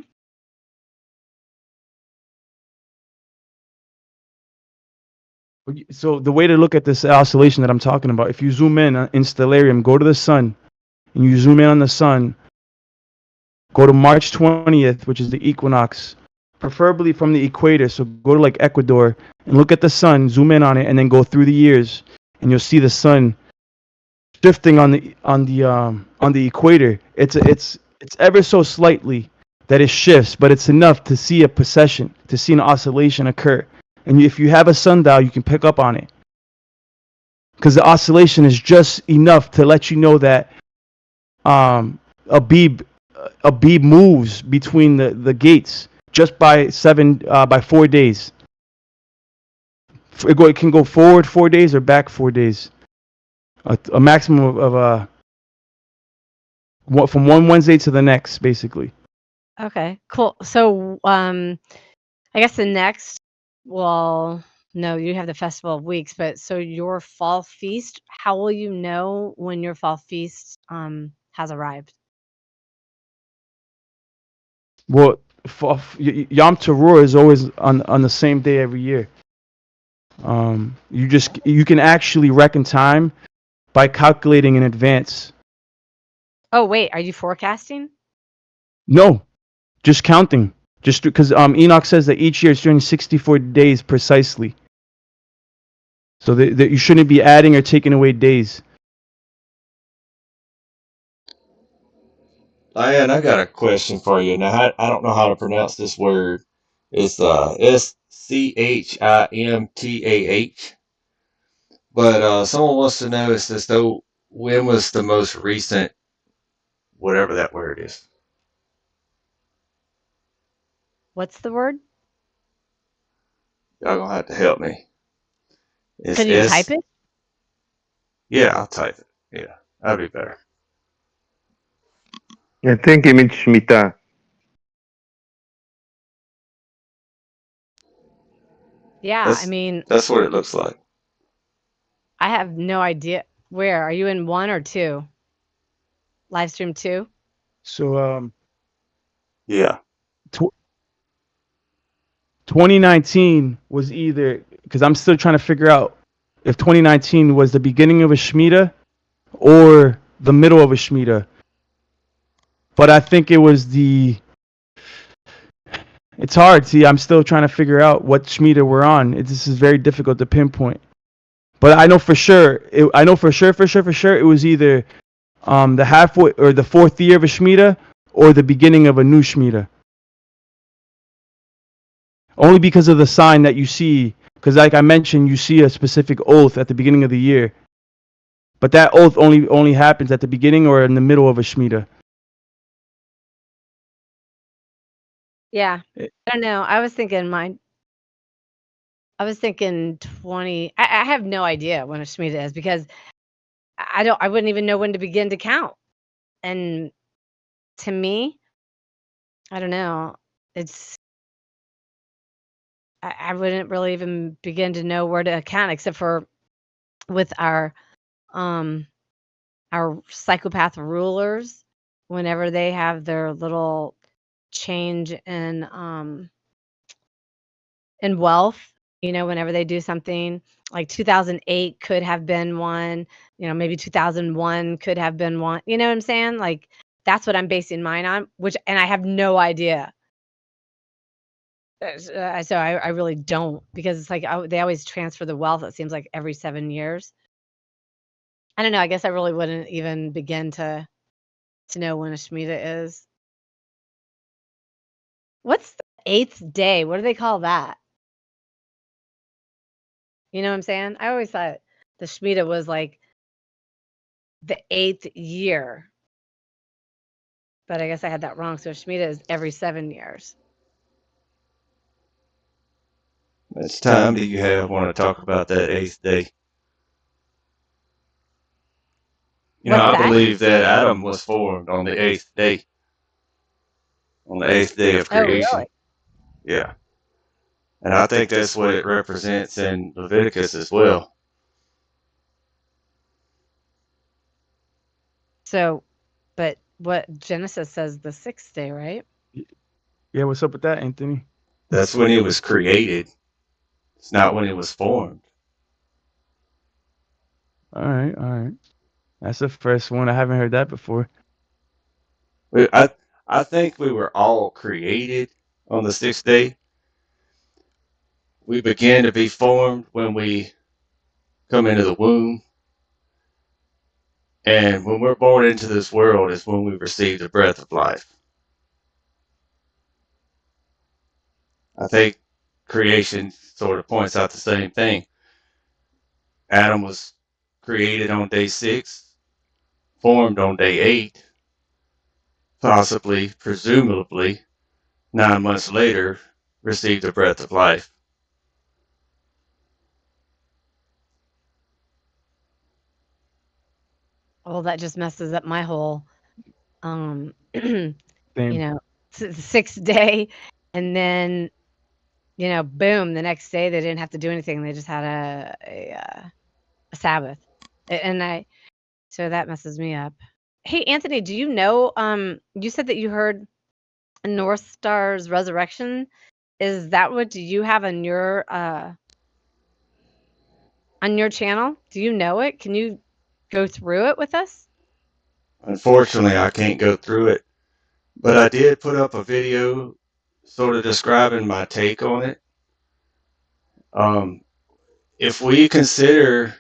So the way to look at this oscillation that I'm talking about, if you zoom in Stellarium, go to the sun, and you zoom in on the sun, go to March 20th, which is the equinox, preferably from the equator. So go to like Ecuador and look at the sun, zoom in on it, and then go through the years, and you'll see the sun shifting on the equator. It's ever so slightly that it shifts, but it's enough to see a precession, to see an oscillation occur. And if you have a sundial, you can pick up on it, because the oscillation is just enough to let you know that Abib moves between the gates just by 4 days. It can go forward 4 days or back 4 days. A maximum of from one Wednesday to the next, basically. Okay, cool. So, I guess the next, well, no, you have the Festival of Weeks, but so your fall feast, how will you know when your fall feast has arrived? Well, Yom Teruah is always on the same day every year. You can actually reckon time by calculating in advance. Oh, wait, are you forecasting? No, just counting. Just because Enoch says that each year it's 364 days precisely. So that you shouldn't be adding or taking away days. Diane, I got a question for you. Now, I don't know how to pronounce this word. It's Schimtah. But someone wants to know, it's as though, when was the most recent, whatever that word is? What's the word? Y'all gonna have to help me. It's Can you type it? Yeah, I'll type it. Yeah, that'd be better. I think it means Shemitah. Yeah, I mean, That's what it looks like. I have no idea. Where are you, in 1 or 2? Live stream 2? So Yeah. 2019 was either, because I'm still trying to figure out if 2019 was the beginning of a Shemitah or the middle of a Shemitah. But I think it was it's hard. See, I'm still trying to figure out what Shemitah we're on. This is very difficult to pinpoint. But I know for sure, it was either the halfway or the 4th year of a Shemitah or the beginning of a new Shemitah. Only because of the sign that you see, because like I mentioned, you see a specific oath at the beginning of the year. But that oath only happens at the beginning or in the middle of a Shemitah. Yeah, I don't know. I was thinking 20. I have no idea when a Shemitah is, because I wouldn't even know when to begin to count. And to me, I don't know. I wouldn't really even begin to know where to count, except for with our psychopath rulers, whenever they have their little change in wealth, whenever they do something like 2008 could have been one, maybe 2001 could have been one, you know what I'm saying? Like, that's what I'm basing mine on, and I have no idea. So I really don't, because it's like they always transfer the wealth, it seems like, every 7 years. I don't know. I guess I really wouldn't even begin to know when a Shemitah is. What's the 8th day? What do they call that? You know what I'm saying? I always thought the Shemitah was like the 8th year. But I guess I had that wrong. So Shemitah is every 7 years. Much time do you have want to talk about that 8th day? I believe that Adam was formed on the 8th day. On the 8th day of creation. Oh, really? Yeah. And I think that's what it represents in Leviticus as well. So, but what Genesis says the sixth day, right? Yeah, what's up with that, Anthony? That's when it was created. It's not when it was formed. All right. That's the first one. I haven't heard that before. I think we were all created on the sixth day. We begin to be formed when we come into the womb. And when we're born into this world is when we receive the breath of life. I think creation sort of points out the same thing. Adam was created on day 6, formed on day 8, possibly, presumably, 9 months later, received the breath of life. Well, that just messes up my whole, you Same. know, the sixth day, and then, boom, the next day they didn't have to do anything. They just had a Sabbath, so that messes me up. Hey, Anthony, do you know? You said that you heard North Star's resurrection. Is that what you have on your channel? Do you know it? Can you go through it with us? Unfortunately, I can't go through it, but I did put up a video sort of describing my take on it. If we consider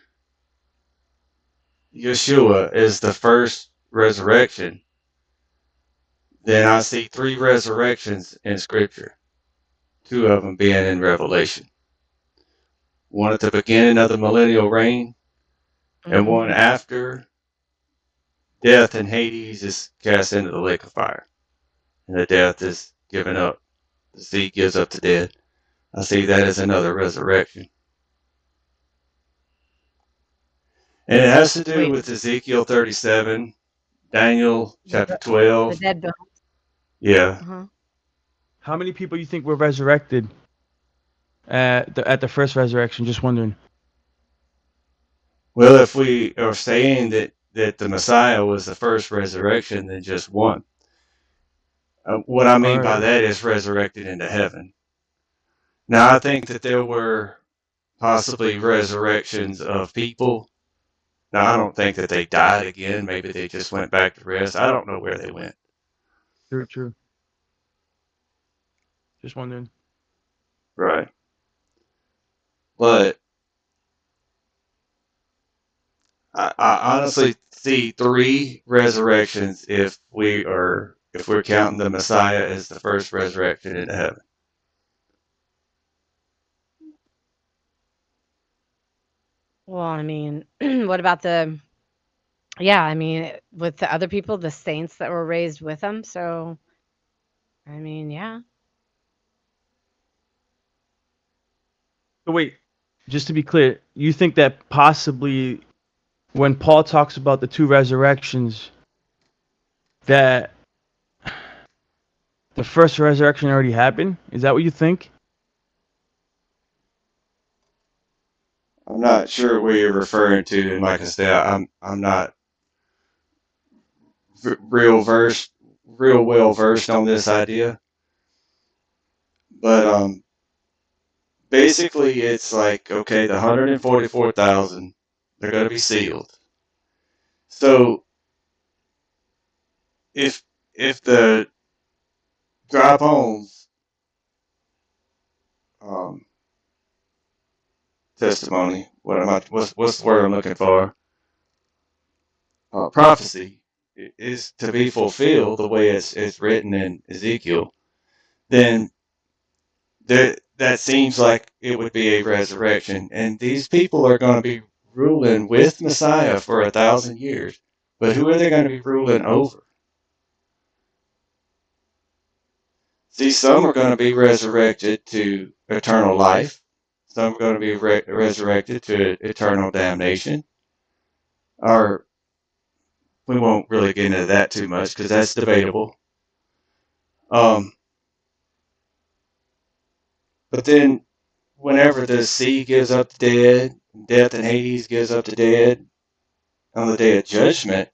Yeshua as the first resurrection, then I see 3 resurrections in Scripture, 2 of them being in Revelation. One at the beginning of the millennial reign, and one after death and Hades is cast into the lake of fire. And the death is given up. The sea gives up the dead. I see that as another resurrection. And it has to do with Ezekiel 37, Daniel chapter 12. The dead bones. Yeah. How many people you think were resurrected at the first resurrection? Just wondering. Well, if we are saying that the Messiah was the first resurrection, then just one. What I mean by that is resurrected into heaven. Now, I think that there were possibly resurrections of people. Now, I don't think that they died again. Maybe they just went back to rest. I don't know where they went. True. Just wondering. Right. But I honestly see 3 resurrections if we're counting the Messiah as the first resurrection into heaven. Well, I mean, what about with the other people, the saints that were raised with them? So, I mean, yeah. So wait, just to be clear, you think that possibly when Paul talks about the 2 resurrections, that the first resurrection already happened? Is that what you think? I'm not sure what you're referring to, and like I said, I'm not real well versed on this idea. But basically, it's like, okay, the 144,000, they're going to be sealed. So if the dry bones testimony, what's the word I'm looking for? Prophecy is to be fulfilled the way it's written in Ezekiel, then that seems like it would be a resurrection. And these people are going to be ruling with Messiah for 1,000 years. But who are they going to be ruling over? See, some are going to be resurrected to eternal life. Some are going to be resurrected to eternal damnation. Or we won't really get into that too much because that's debatable. But then whenever the sea gives up the dead, death and Hades gives up the dead on the day of judgment,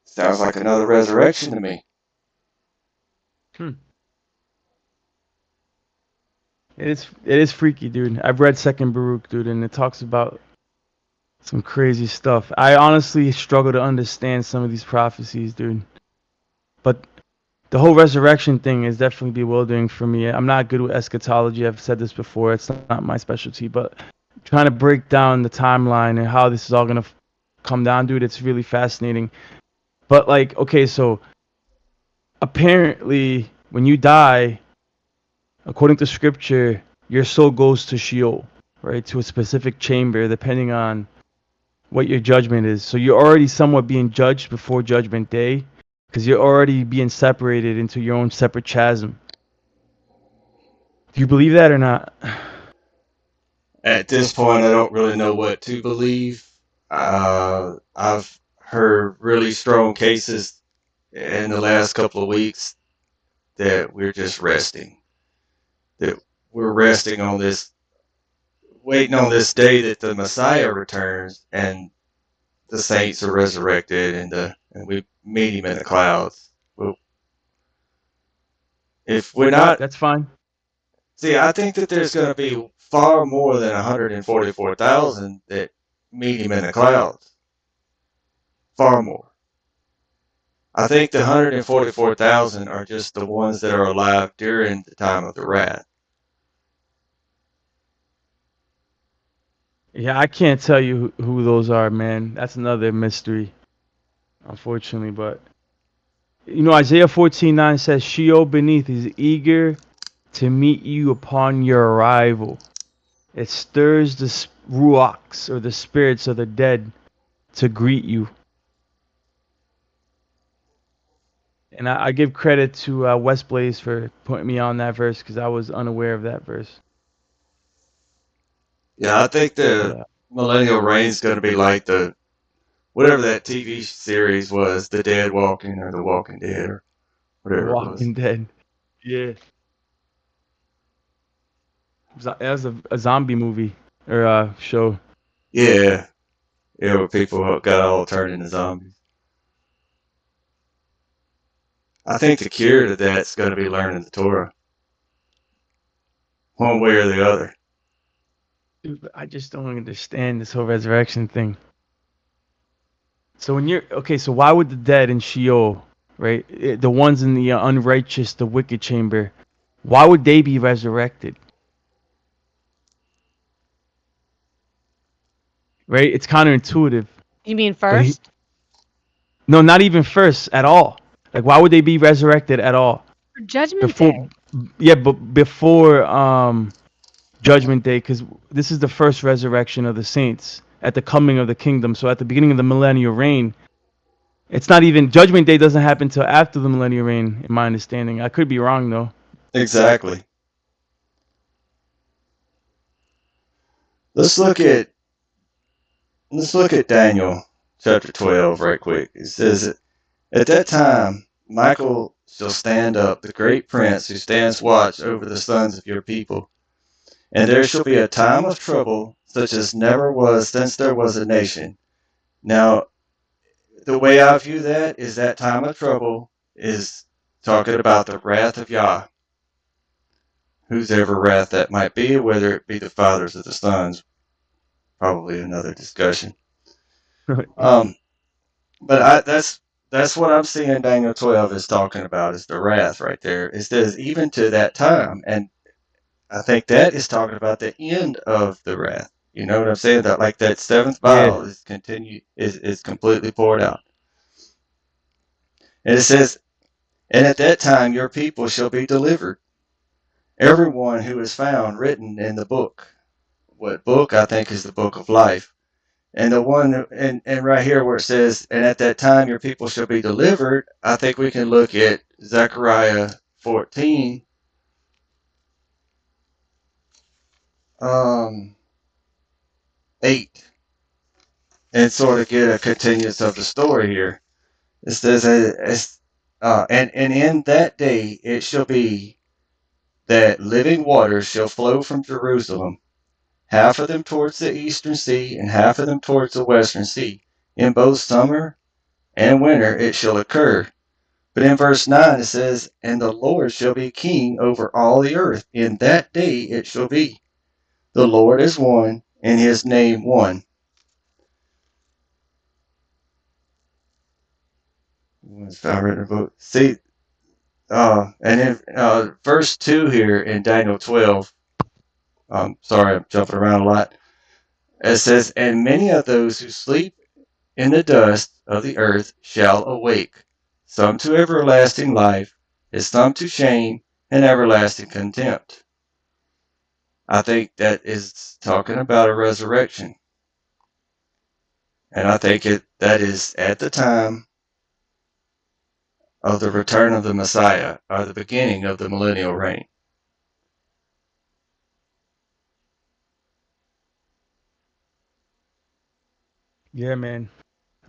sounds like another resurrection to me. It is freaky, dude. I've read Second Baruch, dude, and it talks about some crazy stuff. I honestly struggle to understand some of these prophecies, dude. But the whole resurrection thing is definitely bewildering for me. I'm not good with eschatology. I've said this before. It's not my specialty, but trying to break down the timeline and how this is all gonna come down, dude, it's really fascinating. But like, okay, so apparently when you die, according to scripture, your soul goes to Sheol, right? To a specific chamber, depending on what your judgment is. So you're already somewhat being judged before judgment day, because you're already being separated into your own separate chasm. Do you believe that or not? At this point, I don't really know what to believe. I've heard really strong cases in the last couple of weeks that we're just resting. That we're resting on this, waiting on this day that the Messiah returns and the saints are resurrected and we meet him in the clouds. Well, if we're not, That's fine. see, I think that there's going to be far more than 144,000 that meet him in the clouds. Far more. I think the 144,000 are just the ones that are alive during the time of the wrath. Yeah, I can't tell you who those are, man. That's another mystery, unfortunately. But you know, Isaiah 14:9 says, "Sheol beneath is eager to meet you upon your arrival. It stirs the ruachs, or the spirits of the dead, to greet you." And I give credit to West Blaze for putting me on that verse, because I was unaware of that verse. Yeah, I think the But, millennial reign's going to be like the whatever that TV series was, The Dead Walking or The Walking Dead or whatever it was. Walking Dead. Yeah. That was a zombie movie or show. Yeah, yeah, where people got all turned into zombies. I think the cure to that's going to be learning the Torah, one way or the other. Dude, I just don't understand this whole resurrection thing. So when you're okay, so why would the dead in Sheol, right, the ones in the unrighteous, the wicked chamber, why would they be resurrected? Right, it's counterintuitive. You mean But first? no, not even first at all. Like, why would they be resurrected at all? For Judgment Before, Day. yeah, but before Judgment Day, because this is the first resurrection of the saints at the coming of the kingdom. So at the beginning of the millennial reign, it's not even Judgment Day doesn't happen till after the millennial reign, in my understanding. I could be wrong though. Exactly. Let's look at Daniel chapter 12 right quick. It says, "At that time, Michael shall stand up, the great prince who stands watch over the sons of your people. And there shall be a time of trouble, such as never was since there was a nation." Now, the way I view that is that time of trouble is talking about the wrath of Yah. Whose ever wrath that might be, whether it be the fathers or the sons, probably another discussion. But that's what I'm seeing Daniel 12 is talking about, is the wrath right there. It says even to that time, and I think that is talking about the end of the wrath. You know what I'm saying? That like that seventh vial is completely poured out. And it says, "And at that time your people shall be delivered, everyone who is found written in the book." What book? I think is the book of life. And the one, and right here where it says, "And at that time your people shall be delivered," I think we can look at Zechariah 14. 8 and sort of get a continuance of the story here. It says, and in that day it shall be that living waters shall flow from Jerusalem, half of them towards the eastern sea, and half of them towards the western sea. In both summer and winter it shall occur. But in verse 9 it says, And the Lord shall be king over all the earth. In that day it shall be. The Lord is one, and his name one. See, and in verse 2 here in Daniel 12, sorry, I'm jumping around a lot. It says, And many of those who sleep in the dust of the earth shall awake, some to everlasting life, and some to shame and everlasting contempt. I think that is talking about a resurrection. And I think that is at the time of the return of the Messiah, or the beginning of the millennial reign. Yeah, man.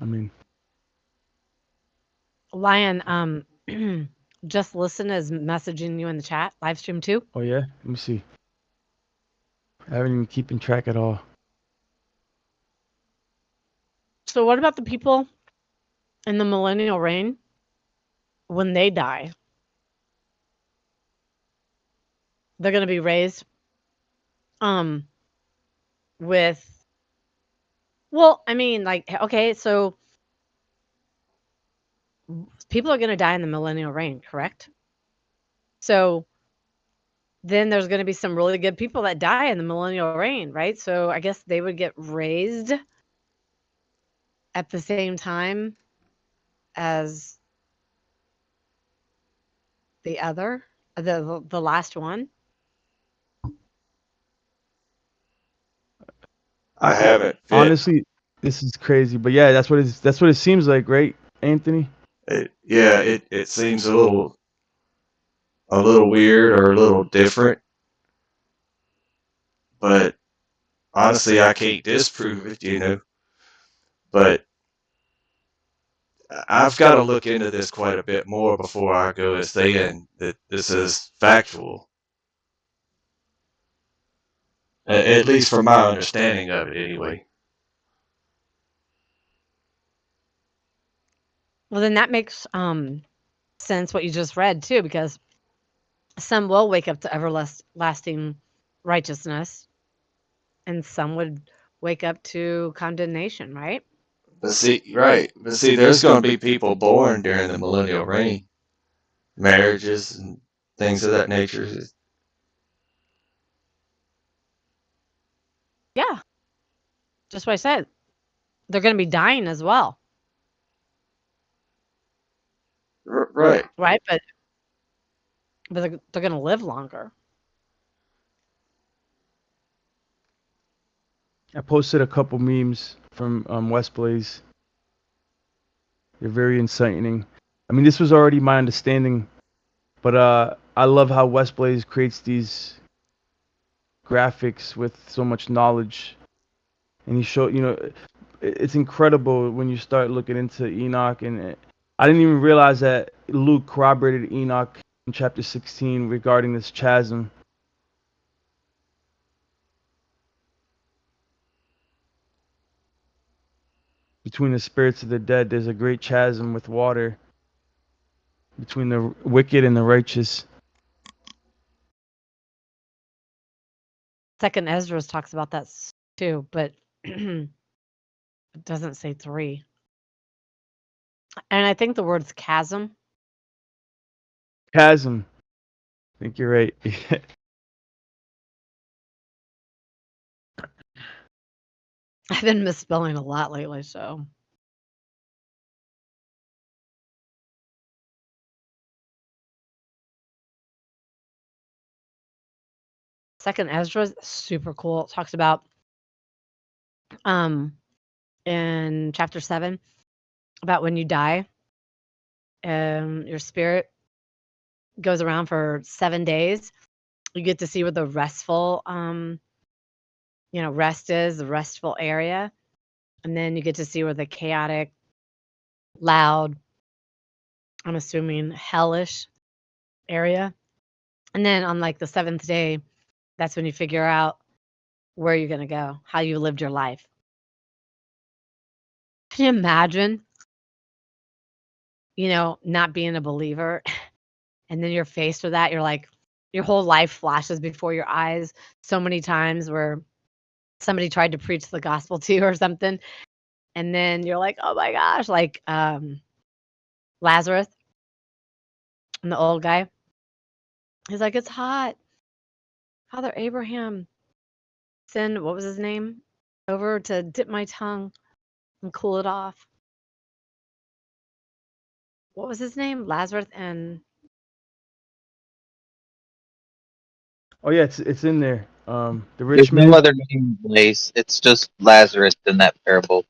I mean, Lion, just listen is messaging you in the chat, live stream too. oh yeah. Let me see. I haven't even keeping track at all. So what about the people in the millennial reign when they die? They're going to be raised with, well, I mean, like, okay, so people are going to die in the millennial reign, correct? So then there's going to be some really good people that die in the millennial reign, right? So I guess they would get raised at the same time as the other, the last one. I haven't. Honestly, this is crazy, but yeah, that's what it seems like, right, Anthony? It seems a little weird or a little different, but honestly, I can't disprove it, But I've got to look into this quite a bit more before I go and saying that this is factual. At least from my understanding of it, anyway. Well, then that makes sense what you just read too, because some will wake up to everlasting righteousness, and some would wake up to condemnation, right? But see, right. But see, there's going to be people born during the millennial reign, marriages and things of that nature. Yeah, just what I said. They're going to be dying as well, Right. right? But they're going to live longer. I posted a couple memes from West Blaze. They're very enlightening. I mean, this was already my understanding, but I love how West Blaze creates these graphics with so much knowledge, and he showed, it's incredible when you start looking into Enoch, and I didn't even realize that Luke corroborated Enoch in chapter 16 regarding this chasm. Between the spirits of the dead, there's a great chasm with water between the wicked and the righteous. Second Ezra talks about that too, but it doesn't say 3. And I think the word's chasm. Chasm. I think you're right. I've been misspelling a lot lately, so. Second Ezra is super cool. It talks about in chapter 7 about when you die, your spirit goes around for 7 days. You get to see where the restful rest is, the restful area. And then you get to see where the chaotic, loud, I'm assuming hellish area. And then on like the seventh day, that's when you figure out where you're going to go, how you lived your life. Can you imagine, not being a believer and then you're faced with that? You're like, your whole life flashes before your eyes so many times where somebody tried to preach the gospel to you or something. And then you're like, oh my gosh, like Lazarus and the old guy. He's like, it's hot. Father Abraham, send, what was his name, over to dip my tongue and cool it off. What was his name? Lazarus and Oh yeah, it's in there. The There's rich no man. other name in place. It's just Lazarus in that parable.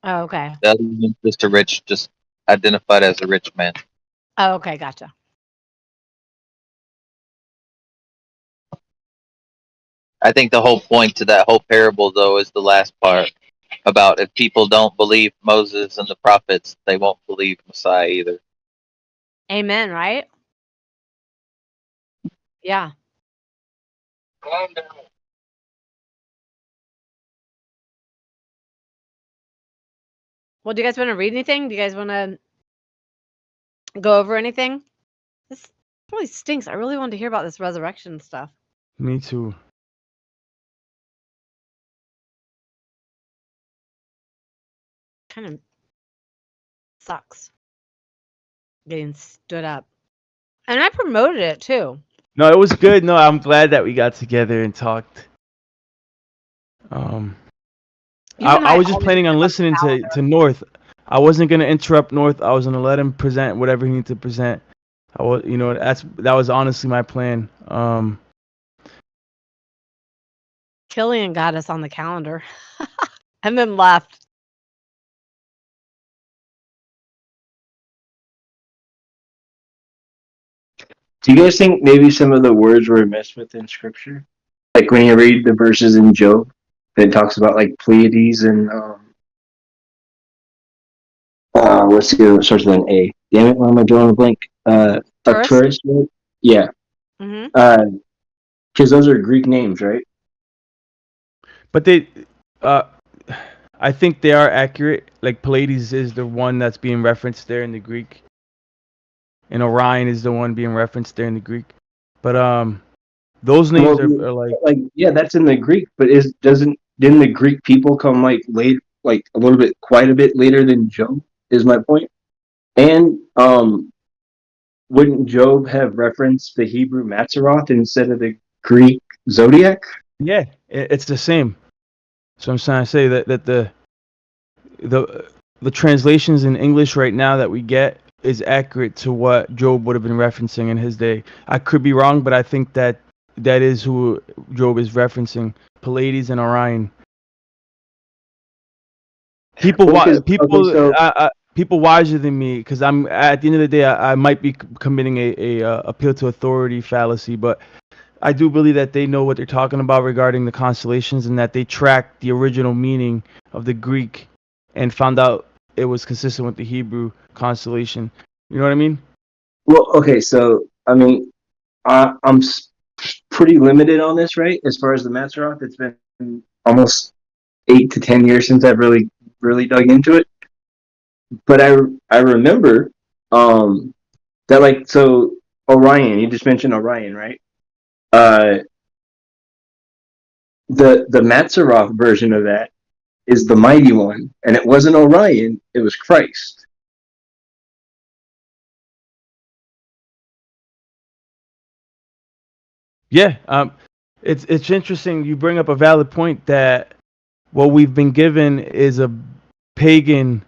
oh, okay. The other one's just a rich, just identified as a rich man. Oh, okay, gotcha. I think the whole point to that whole parable, though, is the last part about if people don't believe Moses and the prophets, they won't believe Messiah either. Amen, right? Yeah. Well, do you guys want to read anything? Do you guys want to go over anything? This really stinks. I really wanted to hear about this resurrection stuff. Me too. Kind of sucks getting stood up. And I promoted it too. No, it was good. No, I'm glad that we got together and talked. Even I though was just always planning on have a listening calendar. to North. I wasn't gonna interrupt North. I was gonna let him present whatever he needed to present. I was, that was honestly my plan. Killian got us on the calendar and then left. Do you guys think maybe some of the words were missed within scripture? Like when you read the verses in Job that talks about like Pleiades and what's the other starts with an A? Damn it, why am I drawing a blank? Arcturus, right? Yeah. Mm-hmm. Because those are Greek names, right? But I think they are accurate. Like Pleiades is the one that's being referenced there in the Greek, and Orion is the one being referenced there in the Greek. But those names are like yeah, that's in the Greek. But didn't the Greek people come like late, like a little bit, quite a bit later than Job? Is my point. And wouldn't Job have referenced the Hebrew Mazzaroth instead of the Greek zodiac? Yeah, it's the same. So I'm trying to say that the translations in English right now that we get is accurate to what Job would have been referencing in his day. I could be wrong, but I think that is who Job is referencing: Pleiades and Orion. People wiser than me, because I'm at the end of the day I might be committing a appeal to authority fallacy, but I do believe that they know what they're talking about regarding the constellations, and that they tracked the original meaning of the Greek and found out it was consistent with the Hebrew constellation. You know what I mean? Well, okay, so I mean, I'm pretty limited on this, right? As far as the Mazzaroth, it's been almost 8 to 10 years since I've really dug into it. But I remember that, like, so Orion, you just mentioned Orion, right? The Mazzaroth version of that is the Mighty One, and it wasn't Orion, it was Christ. Yeah, it's interesting. You bring up a valid point that what we've been given is a pagan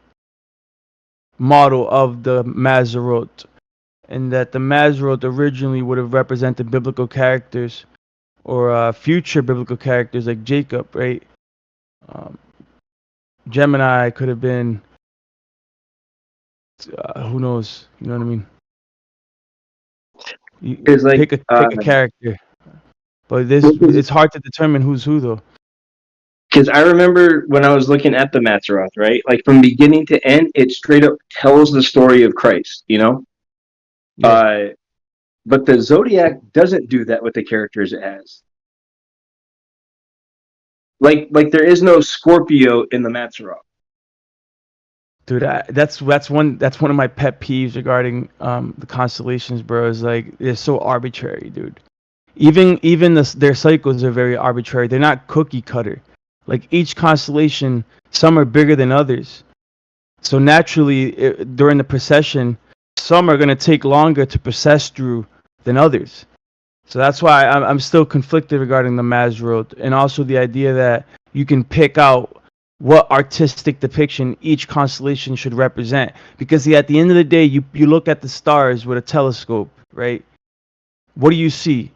model of the Mazzaroth, and that the Mazzaroth originally would have represented biblical characters or future biblical characters like Jacob, right? Gemini could have been, who knows? You know what I mean? It's like, pick a character, but it's hard to determine who's who, though. Because I remember when I was looking at the Mazzaroth, right? Like from beginning to end, it straight up tells the story of Christ, you know? Yeah. But the Zodiac doesn't do that with the characters it has. Like there is no Scorpio in the Mazzaroth. Dude, that's one of my pet peeves regarding the constellations, bro. Is like they're so arbitrary, dude. Even their cycles are very arbitrary. They're not cookie cutter. Like each constellation, some are bigger than others. So naturally, during the procession, some are gonna take longer to process through than others. So that's why I'm still conflicted regarding the Mazzaroth, and also the idea that you can pick out what artistic depiction each constellation should represent. Because at the end of the day, you look at the stars with a telescope, right? What do you see?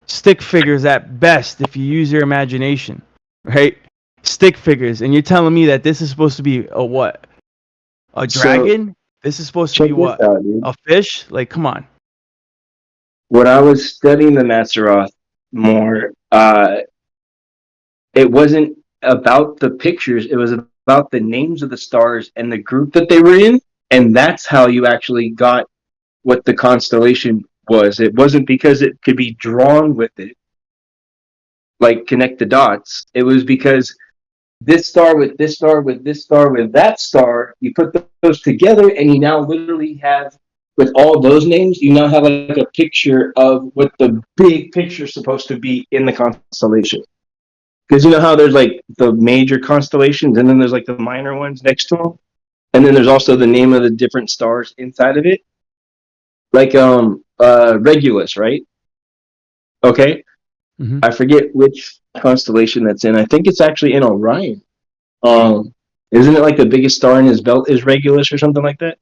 Stick figures at best if you use your imagination, right? Stick figures. And you're telling me that this is supposed to be a what? A dragon? This is supposed to be what? Out, dude. A fish? Like, come on. When I was studying the Mazzaroth more, it wasn't about the pictures. It was about the names of the stars and the group that they were in. And that's how you actually got what the constellation was. It wasn't because it could be drawn with it, like connect the dots. It was because this star with this star with this star with that star, you put those together and you now literally have, with all those names, you now have like a picture of what the big picture is supposed to be in the constellation. Because you know how there's like the major constellations and then there's like the minor ones next to them? And then there's also the name of the different stars inside of it. Like Regulus, right? Okay. Mm-hmm. I forget which constellation that's in. I think it's actually in Orion. Isn't it like the biggest star in his belt is Regulus or something like that?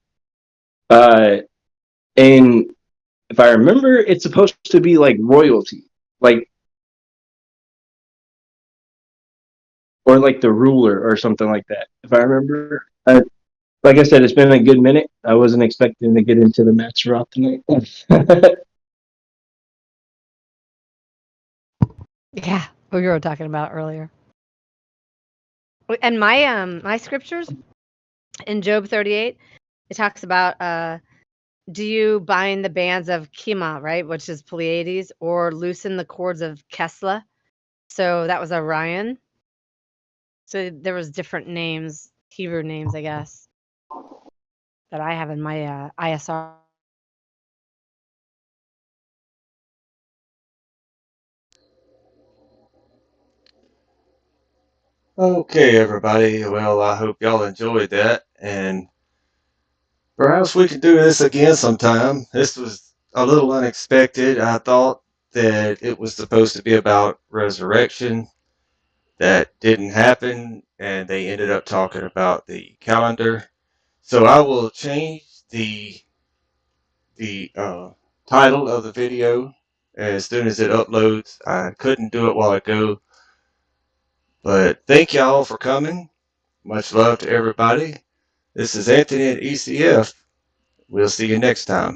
And if I remember, it's supposed to be like royalty, like, or like the ruler or something like that. If I remember, like I said, it's been a good minute. I wasn't expecting to get into the Mazzaroth tonight. Yeah, we were talking about earlier. And my scriptures in Job 38, it talks about do you bind the bands of Kima, right, which is Pleiades, or loosen the cords of Kesla? So that was Orion. So there was different names, Hebrew names, I guess, that I have in my ISR. Okay, everybody. Well, I hope y'all enjoyed that, and perhaps we can do this again sometime. This was a little unexpected. I thought that it was supposed to be about resurrection. That didn't happen, and they ended up talking about the calendar. So I will change the title of the video as soon as it uploads. I couldn't do it while ago, but thank y'all for coming. Much love to everybody. This is Anthony at ECF. We'll see you next time.